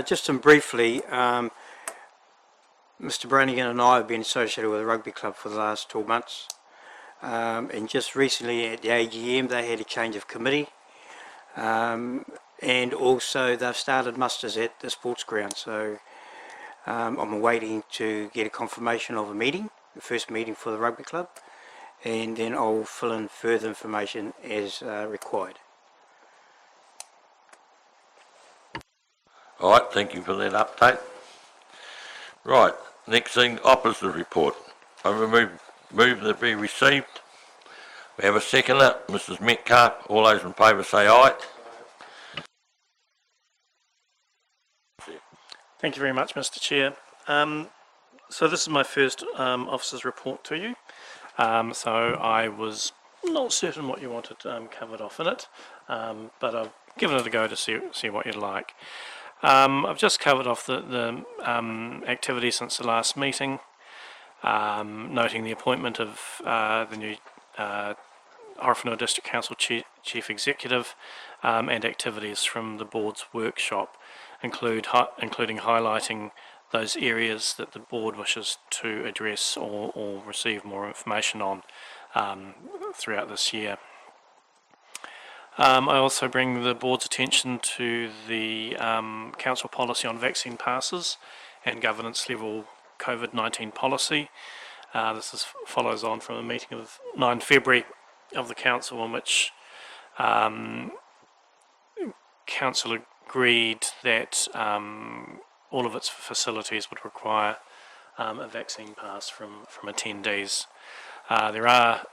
Just briefly, Mr. Brannigan and I have been associated with the rugby club for the last 12 months. And just recently at the AGM they had a change of committee. And also they've started musters at the sports ground. So I'm waiting to get a confirmation of a meeting, the first meeting for the rugby club. And then I'll fill in further information as required. Alright, thank you for that update. Right, next thing, officer report. I move that be received. We have a seconder, Mrs. Metcalf. All those in favour say aye. Thank you very much, Mr. Chair. So this is my first officer's report to you. So I was not certain what you wanted covered off in it, but I've given it a go to see what you'd like. I've just covered off the activity since the last meeting, noting the appointment of the new Horowhenua District Council Chief Executive and activities from the board's workshop, including highlighting those areas that the board wishes to address or receive more information on throughout this year. I also bring the board's attention to the council policy on vaccine passes and governance level COVID-19 policy. This follows on from a meeting of 9 February of the council in which council agreed that all of its facilities would require a vaccine pass from attendees. There are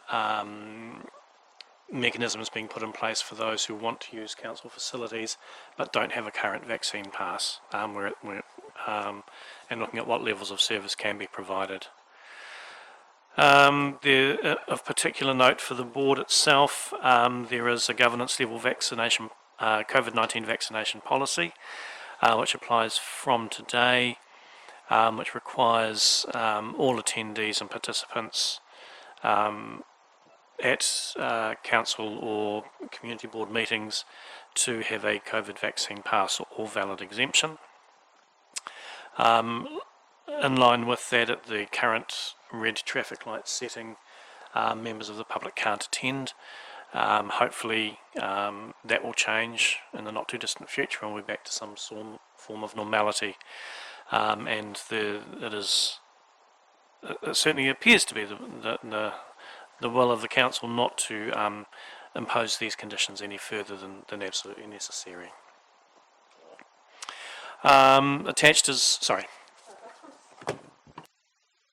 mechanisms being put in place for those who want to use council facilities but don't have a current vaccine pass, and looking at what levels of service can be provided. Of particular note for the board itself, there is a governance level vaccination, COVID-19 vaccination policy, which applies from today, which requires all attendees and participants at council or community board meetings to have a COVID vaccine pass or valid exemption. In line with that, at the current red traffic light setting, members of the public can't attend. Hopefully that will change in the not too distant future and we'll be back to some form of normality. And it certainly appears to be the will of the council not to impose these conditions any further than absolutely necessary. Attached is, sorry.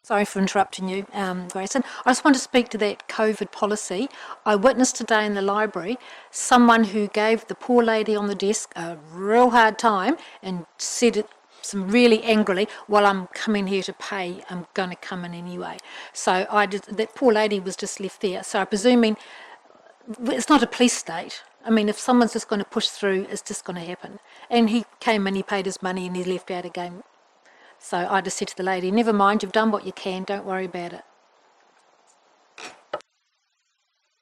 Sorry for interrupting you, Grayson. I just want to speak to that COVID policy. I witnessed today in the library someone who gave the poor lady on the desk a real hard time and said it really angrily, well, I'm coming here to pay, I'm going to come in anyway. So that poor lady was just left there. So I'm presuming it's not a police state. I mean, if someone's just going to push through, it's just going to happen. And he came in, he paid his money and he left out again. So I just said to the lady, never mind, you've done what you can, don't worry about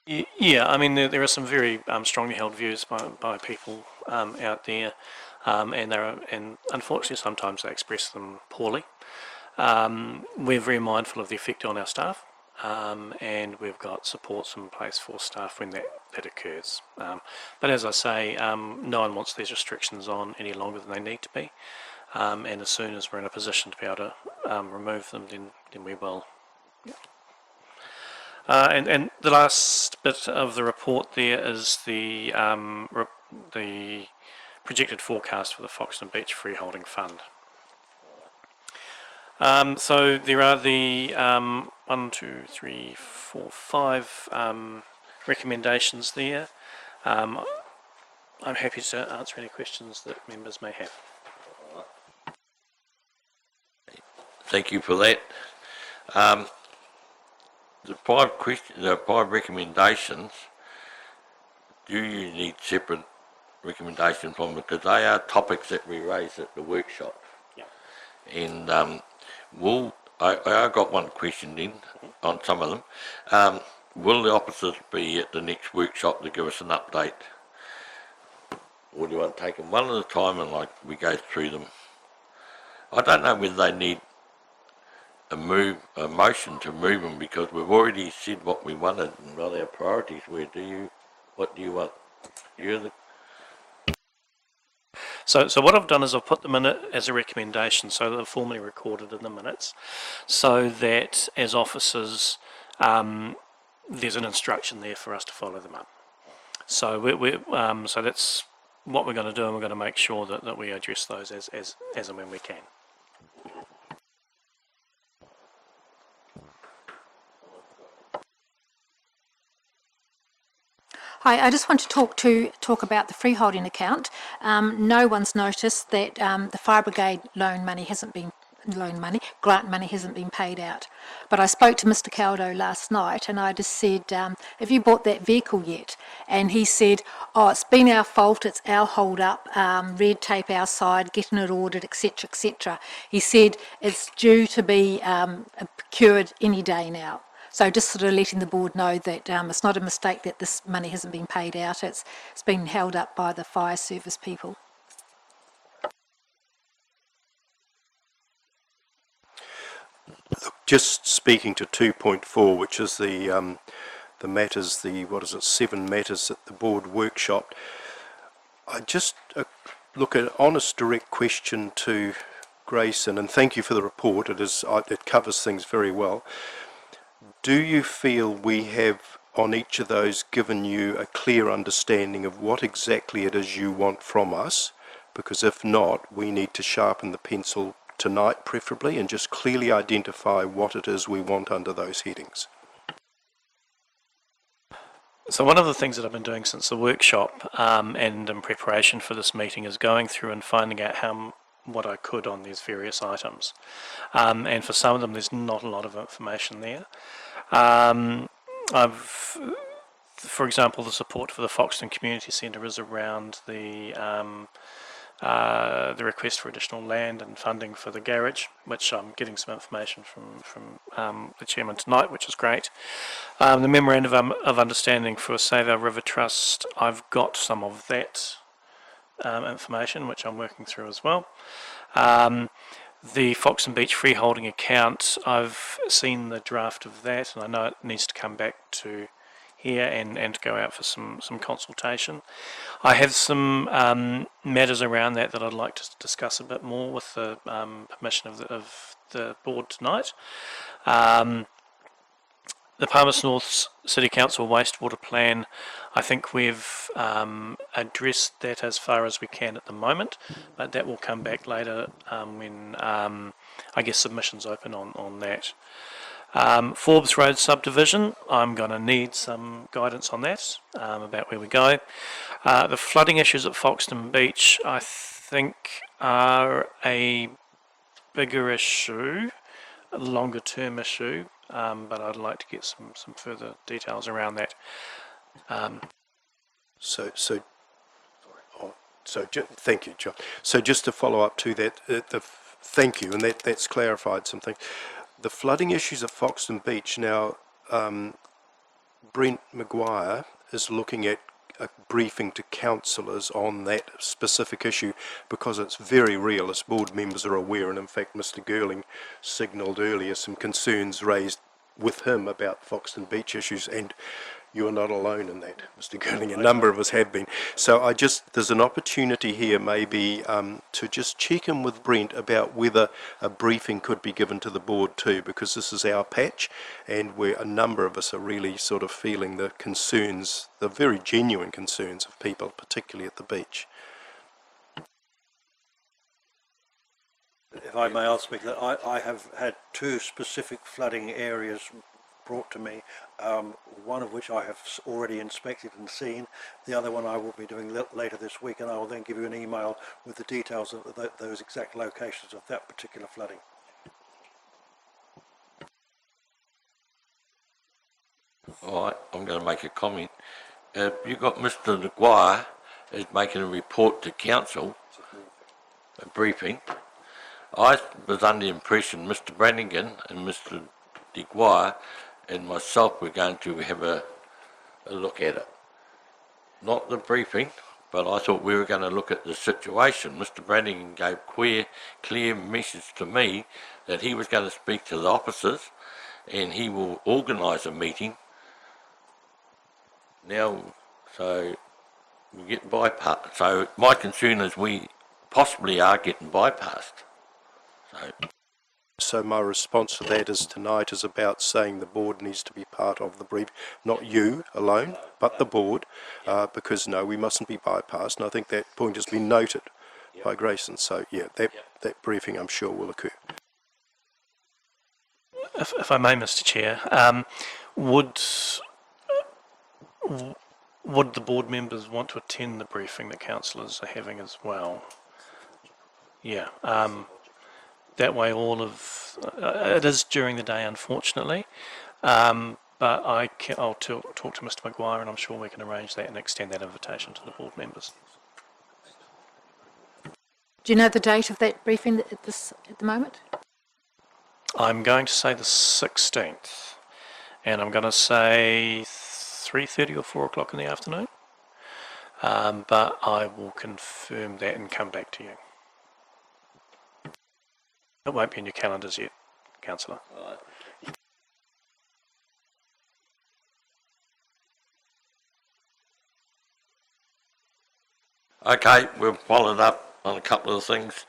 it. Yeah, I mean, there are some very strongly held views by people out there, and unfortunately sometimes they express them poorly. We're very mindful of the effect on our staff, and we've got supports in place for staff when that occurs. But as I say, no one wants these restrictions on any longer than they need to be. And as soon as we're in a position to be able to remove them, then we will. Yeah. And the last bit of the report there is the projected forecast for the Foxton Beach Freeholding Fund. So there are the 5 recommendations there. I'm happy to answer any questions that members may have. Thank you for that. The 5 recommendations, do you need separate recommendations from them? Because they are topics that we raised at the workshop. Yeah. And I got one question then on some of them. Will the officers be at the next workshop to give us an update? Or do you want to take them one at a time and we go through them? I don't know whether they need a motion to move them, because we've already said what we wanted and what our priorities were. What do you want? So what I've done is I've put them in as a recommendation so that they're formally recorded in the minutes, so that as officers there's an instruction there for us to follow them up. So so that's what we're going to do, and we're going to make sure that we address those as and when we can. Hi, I just want to talk about the freeholding account. No one's noticed that the fire brigade grant money hasn't been paid out. But I spoke to Mr. Caldo last night and I just said, have you bought that vehicle yet? And he said, oh, it's been our fault, it's our hold up, red tape our side, getting it ordered, etc., etc. He said it's due to be procured any day now. So just sort of letting the board know that it's not a mistake that this money hasn't been paid out, it's been held up by the fire service people. Just speaking to 2.4, which is the matters, 7 matters at the board workshop. I just look at an honest, direct question to Grayson, and thank you for the report. It covers things very well. Do you feel we have on each of those given you a clear understanding of what exactly it is you want from us? Because if not, we need to sharpen the pencil tonight preferably and just clearly identify what it is we want under those headings. So one of the things that I've been doing since the workshop and in preparation for this meeting is going through and finding out how what I could on these various items. And for some of them, there's not a lot of information there. For example, the support for the Foxton Community Centre is around the request for additional land and funding for the garage, which I'm getting some information from the chairman tonight, which is great. The memorandum of understanding for Save Our River Trust, I've got some of that information, which I'm working through as well. The Foxton Beach freeholding account, I've seen the draft of that, and I know it needs to come back to here and go out for some consultation. I have some matters around that I'd like to discuss a bit more with the permission of the board tonight. The Palmerston North City Council wastewater plan, I think we've addressed that as far as we can at the moment, but that will come back later when I guess submissions open on that. Forbes Road subdivision, I'm going to need some guidance on that, about where we go. The flooding issues at Foxton Beach, I think, are a bigger issue, a longer term issue, but I'd like to get some further details around that. Thank you, John. So just to follow up to that, thank you, and that's clarified some things. The flooding issues at Foxton Beach now, Brent Maguire is looking at a briefing to councillors on that specific issue because it's very real, as board members are aware, and in fact Mr Girling signalled earlier some concerns raised with him about Foxton Beach issues, and you're not alone in that, Mr Girling, a number of us have been. So there's an opportunity here maybe to just check in with Brent about whether a briefing could be given to the board too, because this is our patch and a number of us are really sort of feeling the concerns, the very genuine concerns of people, particularly at the beach. If I may, I'll speak. That I have had two specific flooding areas brought to me, one of which I have already inspected and seen. The other one I will be doing later this week, and I will then give you an email with the details of those exact locations of that particular flooding. All right, I'm going to make a comment. You've got Mr Maguire is making a report to council, a briefing. I was under the impression Mr Brannigan and Mr Maguire and myself were going to have a look at it. Not the briefing, but I thought we were going to look at the situation. Mr Brannigan gave clear message to me that he was going to speak to the officers and he will organise a meeting. Now, so we get bypassed. So my concern is we possibly are getting bypassed. So my response to that is tonight is about saying the board needs to be part of the brief, not you alone, but the board, because no, we mustn't be bypassed, and I think that point has been noted by Grayson. So yeah, that briefing I'm sure will occur. If I may, Mr Chair, would the board members want to attend the briefing that councillors are having as well? Yeah. That way all of, it is during the day unfortunately, but I'll talk to Mr Maguire and I'm sure we can arrange that and extend that invitation to the board members. Do you know the date of that briefing at the moment? I'm going to say the 16th, and I'm going to say 3:30 or 4 o'clock in the afternoon, but I will confirm that and come back to you. It won't be in your calendars yet, Councillor. Okay, we've followed up on a couple of things.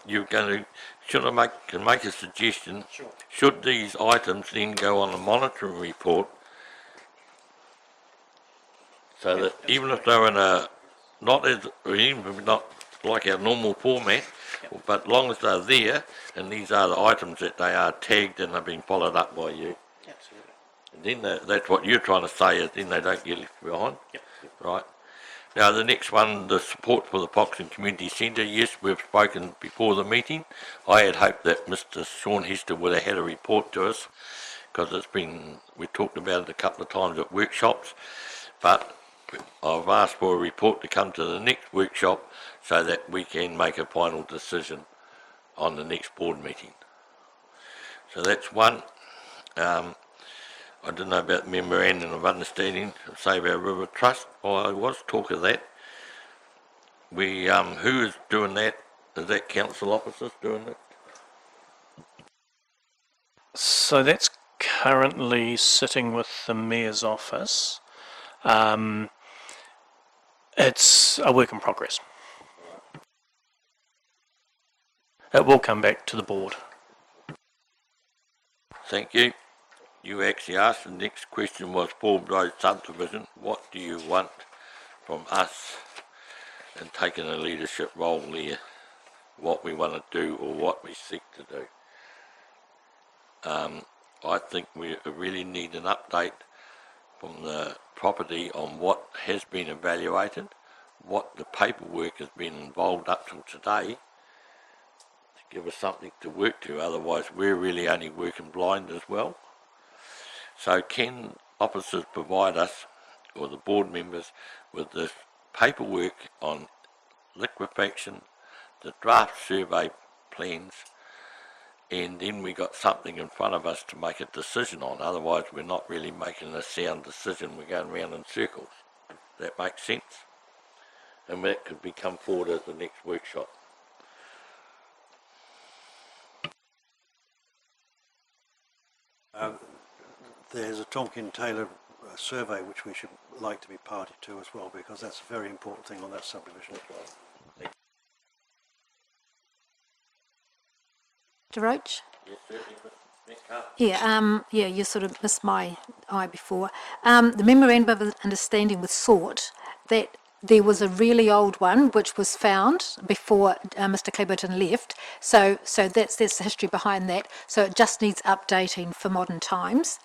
You're going to, can make a suggestion. Sure. Should these items then go on a monitoring report, so that even if they're in not like our normal format, but as long as they're there, and these are the items that they are tagged and have been followed up by you. Absolutely. And then that's what you're trying to say, is then they don't get left behind. Yep. Right. Now, the next one, the support for the Foxton Community Centre. Yes, we've spoken before the meeting. I had hoped that Mr. Sean Hester would have had a report to us, because we talked about it a couple of times at workshops, but I've asked for a report to come to the next workshop so that we can make a final decision on the next board meeting. So that's one. I don't know about the memorandum of understanding of Save Our River Trust. Well, I was talk of that. Who is doing that? Is that council officers doing it? So that's currently sitting with the Mayor's office. It's a work in progress. It will come back to the board. Thank you. You actually asked, the next question was Forbes Road subdivision. What do you want from us in taking a leadership role there? What we want to do or what we seek to do? I think we really need an update from the property on what has been evaluated, what the paperwork has been involved up till today, to give us something to work to. Otherwise, we're really only working blind as well. So can officers provide us, or the board members, with the paperwork on liquefaction, the draft survey plans, and then we got something in front of us to make a decision on. Otherwise, we're not really making a sound decision. We're going round in circles. That makes sense? And that could come forward at the next workshop. There's a Tonkin-Taylor survey which we should like to be party to as well, because that's a very important thing on that subdivision. Mr. Roach? Yes, certainly, Ms. Carter. Yeah, you sort of missed my eye before. The memorandum of understanding was sought that there was a really old one which was found before Mr. Clapperton left. So that's the history behind that. So it just needs updating for modern times.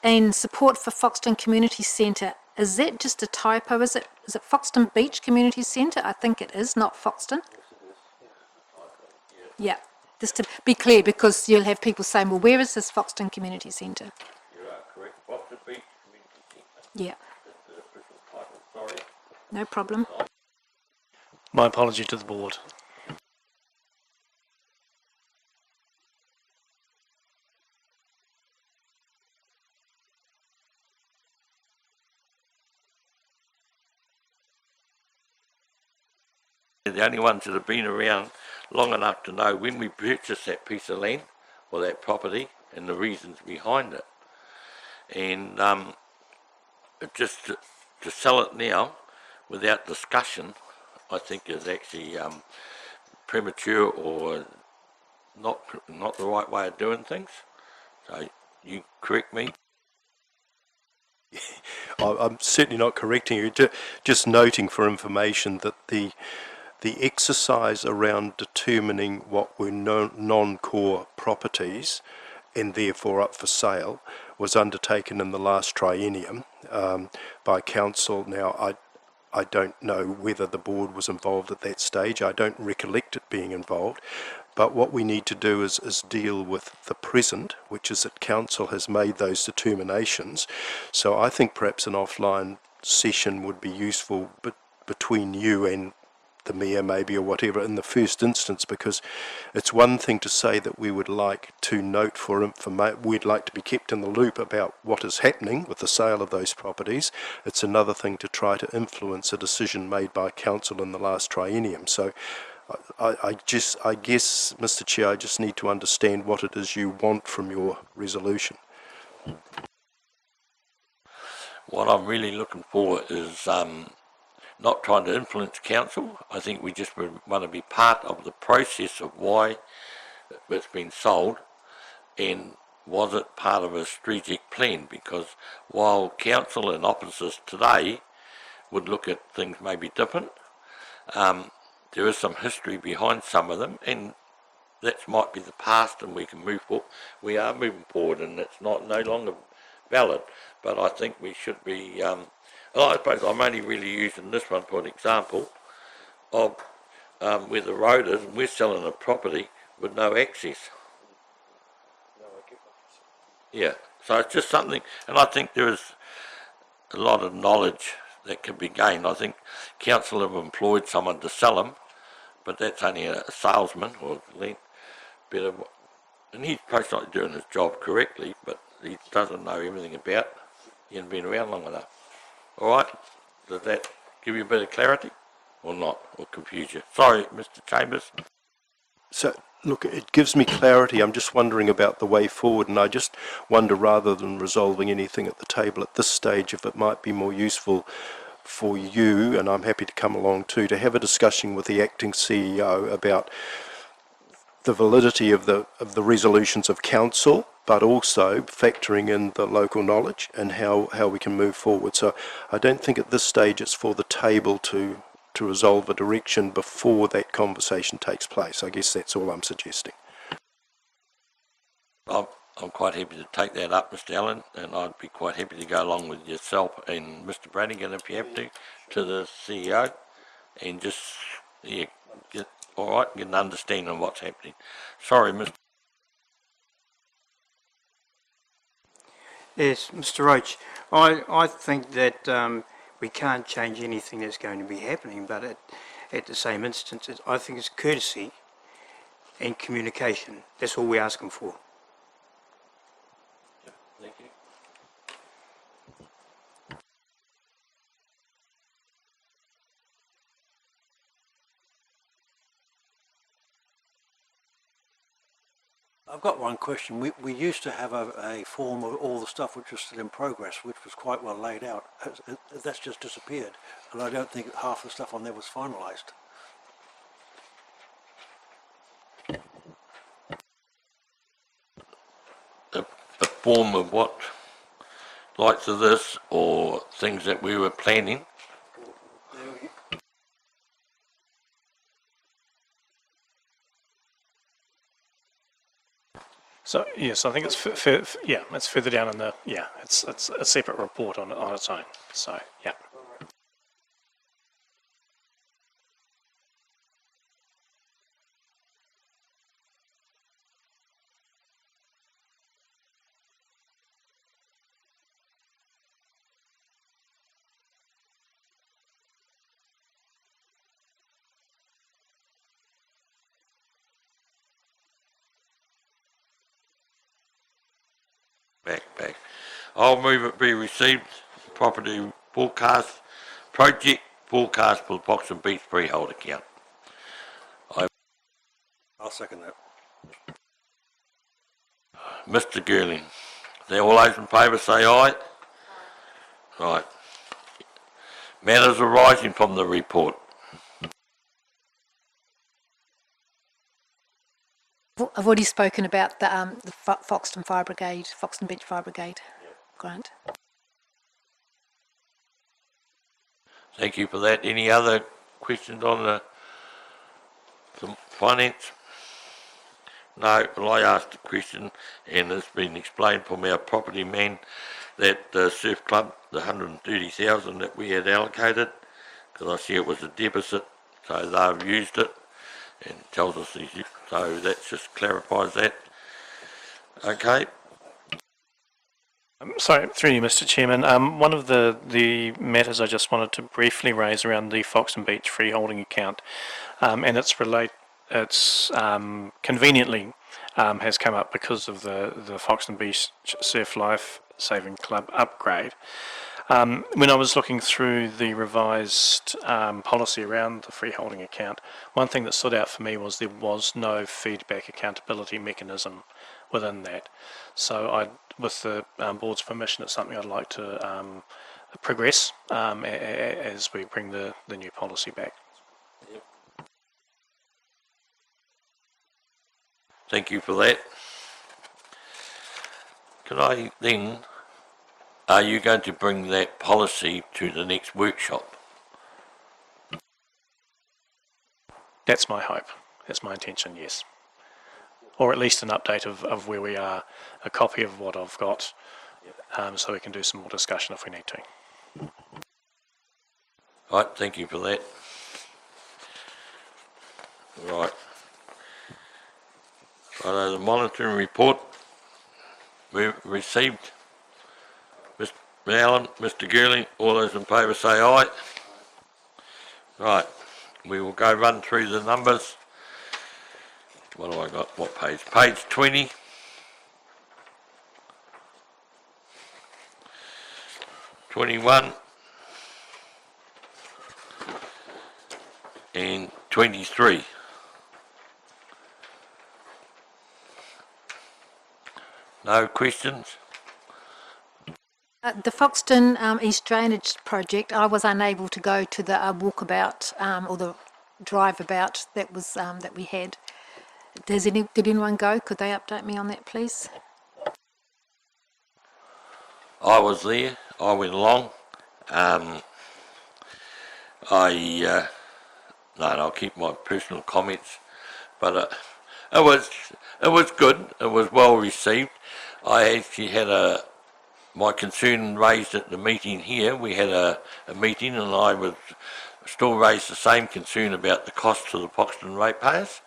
And support for Foxton Community Centre, is that just a typo? Is it Foxton Beach Community Centre? I think it is, not Foxton. Yeah, just to be clear, because you'll have people saying, well, where is this Foxton Community Centre? You are correct. Foxton Beach Community Centre. Yeah, That's the official title. Sorry. no problem. My apology to the board. The only ones that have been around long enough to know when we purchased that piece of land or that property and the reasons behind it. And just to sell it now without discussion, I think is actually premature or not the right way of doing things. So you correct me. I'm certainly not correcting you, just noting for information that the exercise around determining what were non-core properties and therefore up for sale was undertaken in the last triennium by council. Now, I don't know whether the board was involved at that stage. I don't recollect it being involved. But what we need to do is deal with the present, which is that council has made those determinations. So I think perhaps an offline session would be useful between you and the mayor maybe or whatever in the first instance, because it's one thing to say that we would like to note for information, we'd like to be kept in the loop about what is happening with the sale of those properties. It's another thing to try to influence a decision made by council in the last triennium. So I guess, Mr. Chair, I just need to understand what it is you want from your resolution. What I'm really looking for is not trying to influence council. I think we just want to be part of the process of why it's been sold, and was it part of a strategic plan? Because while council and officers today would look at things maybe different, there is some history behind some of them, and that might be the past, and we can move forward. We are moving forward, and it's no longer valid. But I think we should be Well, I suppose I'm only really using this one for an example of where the road is, and we're selling a property with no access. Yeah, so it's just something, and I think there is a lot of knowledge that can be gained. I think council have employed someone to sell them, but that's only a salesman or a bit of, and he's probably not doing his job correctly, but he doesn't know everything about it. He hasn't been around long enough. All right, does that give you a bit of clarity or not, or confuse you? Sorry, Mr. Chambers. So, look, it gives me clarity. I'm just wondering about the way forward, and I just wonder, rather than resolving anything at the table at this stage, if it might be more useful for you, and I'm happy to come along too, to have a discussion with the acting CEO about the validity of the resolutions of council, but also factoring in the local knowledge and how we can move forward. So I don't think at this stage it's for the table to resolve a direction before that conversation takes place. I guess that's all I'm suggesting. I'm quite happy to take that up, Mr. Allen, and I'd be quite happy to go along with yourself and Mr. Brannigan, if you have to the CEO, and just get an understanding of what's happening. Sorry, Mr. Yes, Mr. Roach, I think that we can't change anything that's going to be happening, but at the same instance, I think it's courtesy and communication. That's all we're asking for. Thank you. I've got one question. We used to have a form of all the stuff which was still in progress, which was quite well laid out. That's just disappeared, and I don't think half the stuff on there was finalised. A form of what, likes of this, or things that we were planning. So yes, I think it's it's further down in the it's a separate report on its own. So yeah. Back. I'll move it be received. Property forecast, project forecast for the Foxton Beach freehold account. I'll second that. Mr. Girling. Now all those in favour say aye. Right. Matters arising from the report. I've already spoken about the Foxton Fire Brigade, Foxton Beach Fire Brigade grant. Thank you for that. Any other questions on the finance? No, well, I asked a question, and it's been explained from our property man that the surf club, the 130,000 that we had allocated, because I see it was a deficit, so they've used it, and tells us these, so that just clarifies that. Okay. Sorry, through you, Mr. Chairman. One of the matters I just wanted to briefly raise around the Foxton Beach freeholding account, and it's conveniently has come up because of the Foxton Beach Surf Life Saving Club upgrade. When I was looking through the revised policy around the freeholding account, one thing that stood out for me was there was no feedback accountability mechanism within that. So with the board's permission, it's something I'd like to progress as we bring the new policy back. Thank you for that. Can I then, are you going to bring that policy to the next workshop? That's my hope. That's my intention, yes. Or at least an update of where we are, a copy of what I've got, so we can do some more discussion if we need to. Right, thank you for that. Right. The monitoring report we received. Mr. Allen, Mr. Gurley, all those in favour say aye. Right, we will go run through the numbers. What do I got? What page? Page 20. 21 and 23. No questions? The Foxton East Drainage Project, I was unable to go to the walkabout or the drive about that was that we had. Did anyone go? Could they update me on that, please? I was there. I went along. No, I'll keep my personal comments, but it was good. It was well received. I actually had my concern raised at the meeting here. We had a meeting, and I was still raised the same concern about the cost to the Foxton ratepayers,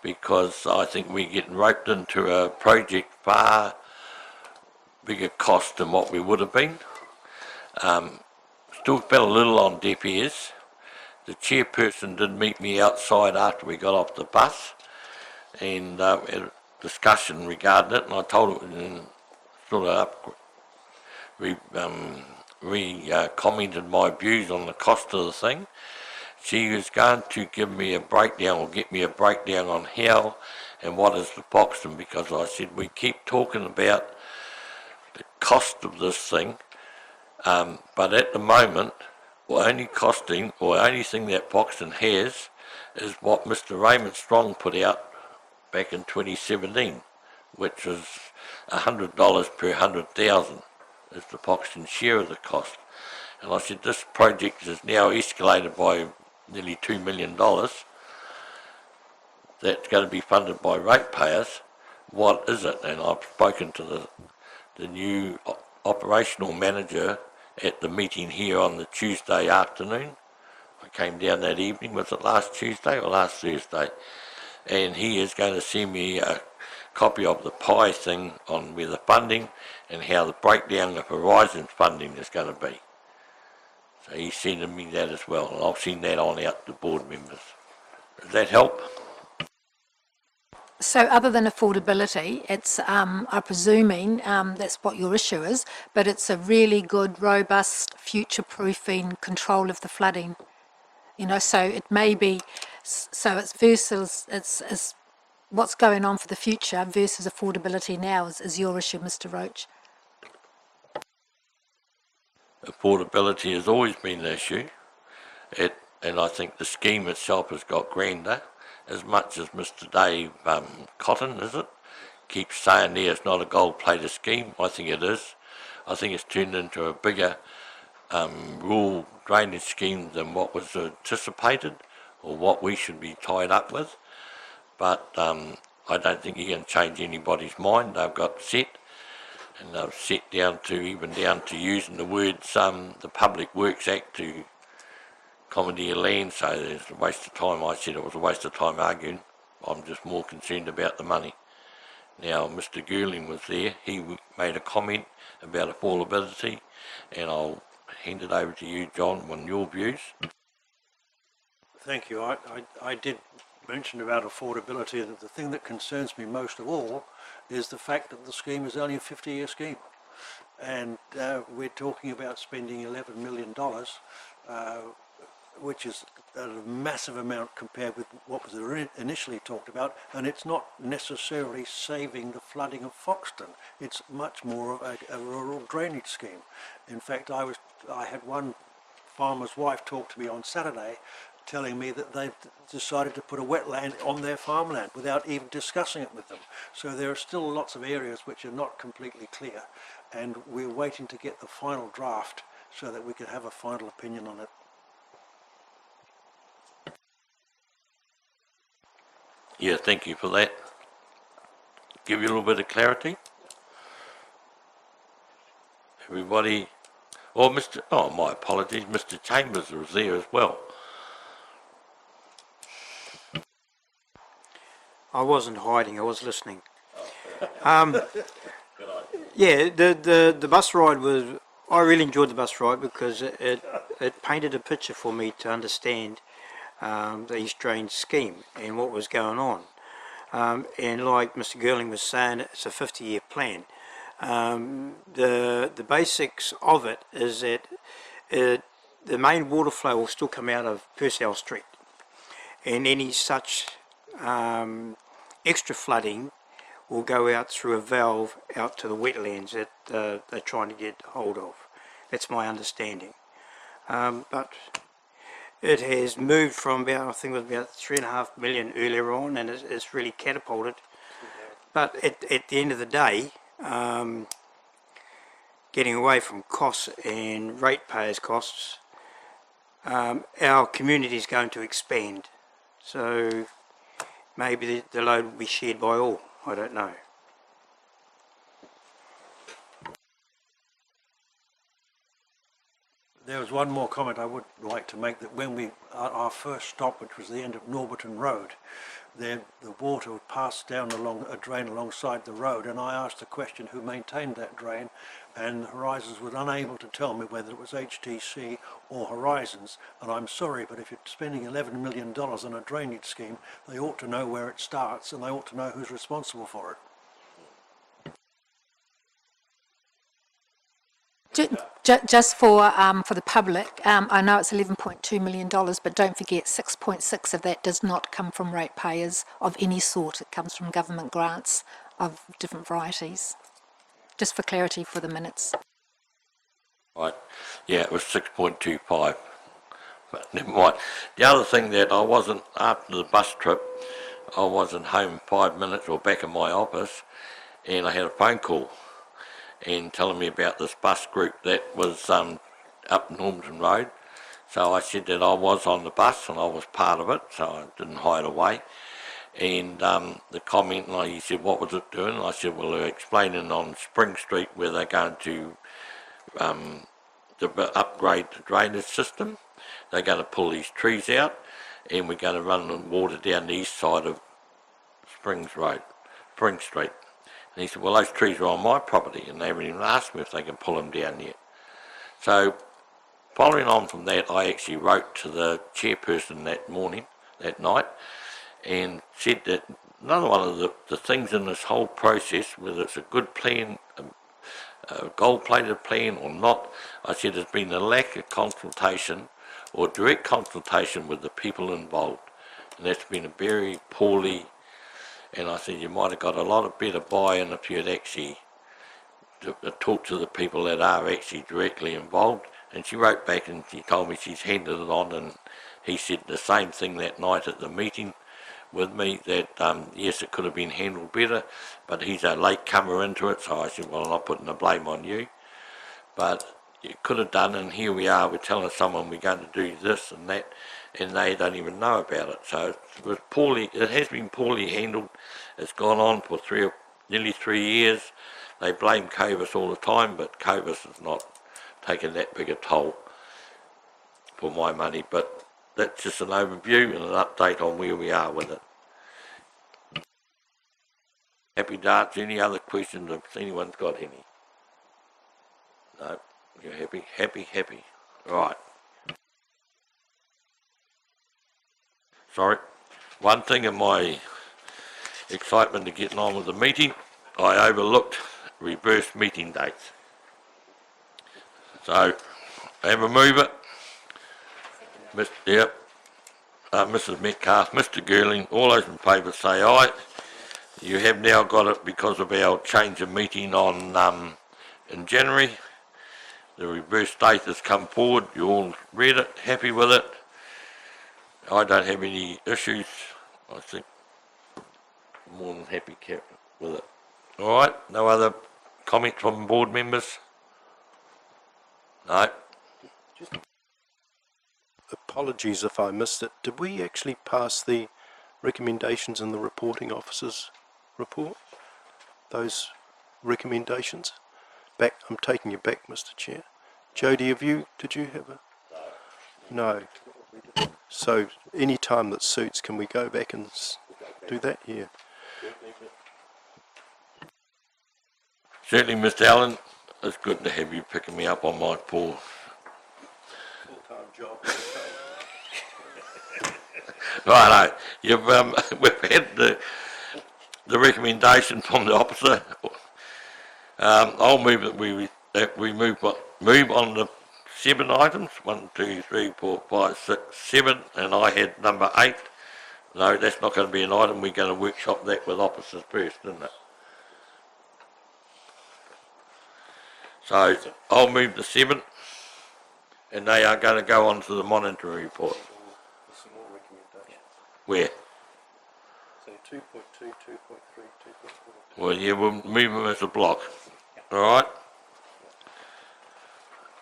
because I think we're getting roped into a project far bigger cost than what we would have been. Still fell a little on deaf ears. The chairperson did meet me outside after we got off the bus, and had a discussion regarding it, and I told him and sort of commented my views on the cost of the thing. She was going to give me a breakdown, or get me a breakdown on how and what is the Foxton, because I said we keep talking about the cost of this thing, but at the moment, only thing that Foxton has is what Mr. Raymond Strong put out back in 2017, which was $100 per 100,000 is the Foxton share of the cost. And I said, this project is now escalated by nearly $2 million. That's going to be funded by ratepayers. What is it? And I've spoken to the new operational manager at the meeting here on the Tuesday afternoon. I came down that evening, was it last Tuesday or last Thursday? And he is going to send me a copy of the pie thing on where the funding and how the breakdown of Horizon's funding is going to be. So he's sending me that as well, and I'll send that on out to board members. Does that help? So other than affordability, it's, I'm presuming that's what your issue is, but it's a really good, robust, future-proofing control of the flooding. You know, so it may be, so it's versus, it's what's going on for the future versus affordability now is your issue, Mr. Roach. Affordability has always been an issue, and I think the scheme itself has got grander. As much as Mr. Dave Cotton, is it, keeps saying there it's not a gold-plated scheme, I think it is. I think it's turned into a bigger rural drainage scheme than what was anticipated or what we should be tied up with. But I don't think you can change anybody's mind. They've got set, and they've set down to using the words the Public Works Act to commandeer land, so it's a waste of time. I said it was a waste of time arguing. I'm just more concerned about the money. Now, Mr. Gurling was there. He made a comment about affordability, and I'll hand it over to you, John, on your views. Thank you. I did mention about affordability, and the thing that concerns me most of all is the fact that the scheme is only a 50-year scheme. And we're talking about spending $11 million, which is a massive amount compared with what was initially talked about, and it's not necessarily saving the flooding of Foxton. It's much more of a rural drainage scheme. In fact, I had one farmer's wife talk to me on Saturday telling me that they've decided to put a wetland on their farmland without even discussing it with them. So there are still lots of areas which are not completely clear, and we're waiting to get the final draft so that we can have a final opinion on it. Yeah, thank you for that. Give you a little bit of clarity. Everybody, Or oh, my apologies, Mr. Chambers was there as well. I wasn't hiding, I was listening. Yeah, the bus ride was, I really enjoyed the bus ride because it painted a picture for me to understand the East Drain scheme and what was going on. And like Mr. Girling was saying, it's a 50-year plan. The basics of it is that the main water flow will still come out of Purcell Street, and any such extra flooding will go out through a valve out to the wetlands that they're trying to get hold of. That's my understanding. But it has moved from about, I think it was about 3.5 million earlier on, and it's really catapulted. But at the end of the day, getting away from costs and ratepayers' costs, our community is going to expand. So maybe the load will be shared by all. I don't know. There was one more comment I would like to make, that when we, our first stop, which was the end of Norberton Road, the water would pass down along a drain alongside the road, and I asked the question who maintained that drain, and Horizons was unable to tell me whether it was HTC or Horizons. And I'm sorry, but if you're spending $11 million on a drainage scheme, they ought to know where it starts, and they ought to know who's responsible for it. Just for the public, I know it's $11.2 million, but don't forget 6.6 of that does not come from ratepayers of any sort. It comes from government grants of different varieties. Just for clarity for the minutes. Right, yeah, it was 6.25, but never mind. The other thing that I wasn't, after the bus trip, I wasn't home 5 minutes or back in my office, and I had a phone call and telling me about this bus group that was up Normanton Road. So I said that I was on the bus and I was part of it, so I didn't hide away. And the comment, he said, what was it doing? And I said, well, they're explaining on Spring Street where they're going to upgrade the drainage system. They're going to pull these trees out, and we're going to run the water down the east side of Spring Street. And he said, well, those trees are on my property, and they haven't even asked me if they can pull them down yet. So, following on from that, I actually wrote to the chairperson that night, and said that another one of the things in this whole process, whether it's a good plan, a gold-plated plan or not, I said there's been a lack of consultation or direct consultation with the people involved. And that's been a very poorly. And I said, you might have got a lot of better buy-in if you had actually talked to the people that are actually directly involved. And she wrote back and she told me she's handed it on, and he said the same thing that night at the meeting with me, that yes, it could have been handled better, but he's a late comer into it. So I said, well, I'm not putting the blame on you, but you could have done, and here we are, we're telling someone we're going to do this and that, and they don't even know about it. So it has been poorly handled. It's gone on for nearly 3 years. They blame Covis all the time, but Covis has not taken that big a toll for my money. But that's just an overview and an update on where we are with it. Happy darts. Any other questions if anyone's got any? No? You're happy? Happy. Right. Sorry. One thing in my excitement to getting on with the meeting, I overlooked reverse meeting dates. So, have a mover. Mrs. Metcalf, Mr. Girling, all those in favour say aye. You have now got it because of our change of meeting on in January. The reverse date has come forward. You all read it, happy with it. I don't have any issues. I think I'm more than happy with it. All right, no other comments from board members? No. Apologies if I missed it. Did we actually pass the recommendations in the reporting officer's report? Those recommendations? I'm taking you back, Mr. Chair. Jody, did you have a? No. So any time that suits, can we go back and do that? Yeah. Certainly, Mr. Allen, it's good to have you picking me up on my poor. Full-time job. Righto, we've had the recommendation from the officer. I'll move that we move on the 7 items, 1, 2, 3, 4, 5, 6, 7, and I had number 8. No, that's not going to be an item. We're going to workshop that with officers first, isn't it? So I'll move the 7, and they are going to go on to the monitoring report. Some more recommendations. Where? So 2.2, 2.3, 2.4. Well, yeah, we'll move them as a block. All right?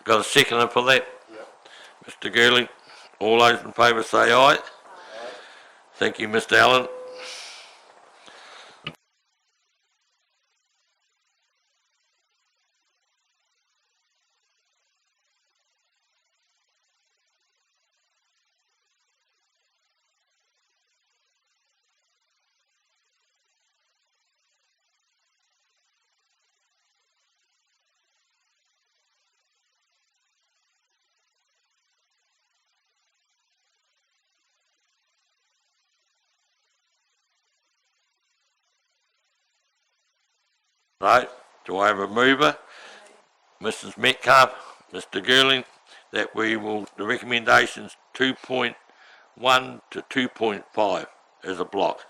Got a seconder for that? Yep. Mr. Gurley. All those in favour say aye. Aye. Thank you, Mr. Allen. Right, do I have a mover? Mrs. Metcalf, Mr. Gurling, that the recommendations 2.1 to 2.5 as a block.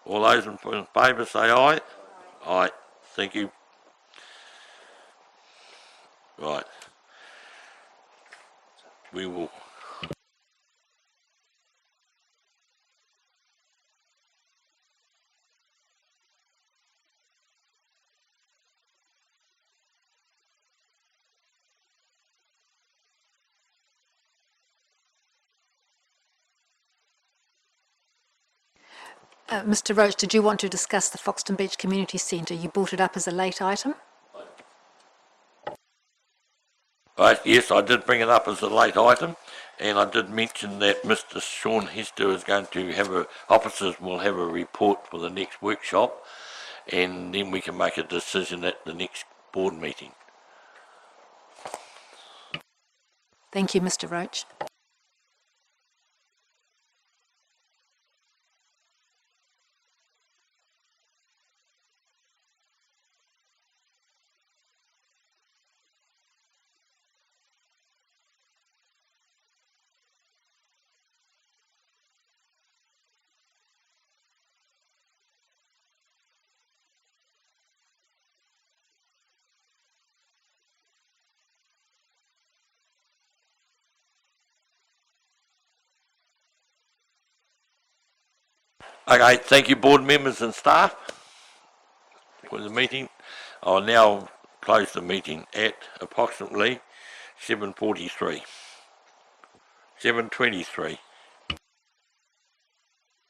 All those in favour say aye. Aye, thank you. Right. We will. Mr. Roach, did you want to discuss the Foxton Beach Community Centre? You brought it up as a late item. Right, yes, I did bring it up as a late item, and I did mention that Mr. Sean Hester is going to officers will have a report for the next workshop, and then we can make a decision at the next board meeting. Thank you, Mr. Roach. Okay, thank you, board members and staff, for the meeting. I'll now close the meeting at approximately 7:23. 7:23.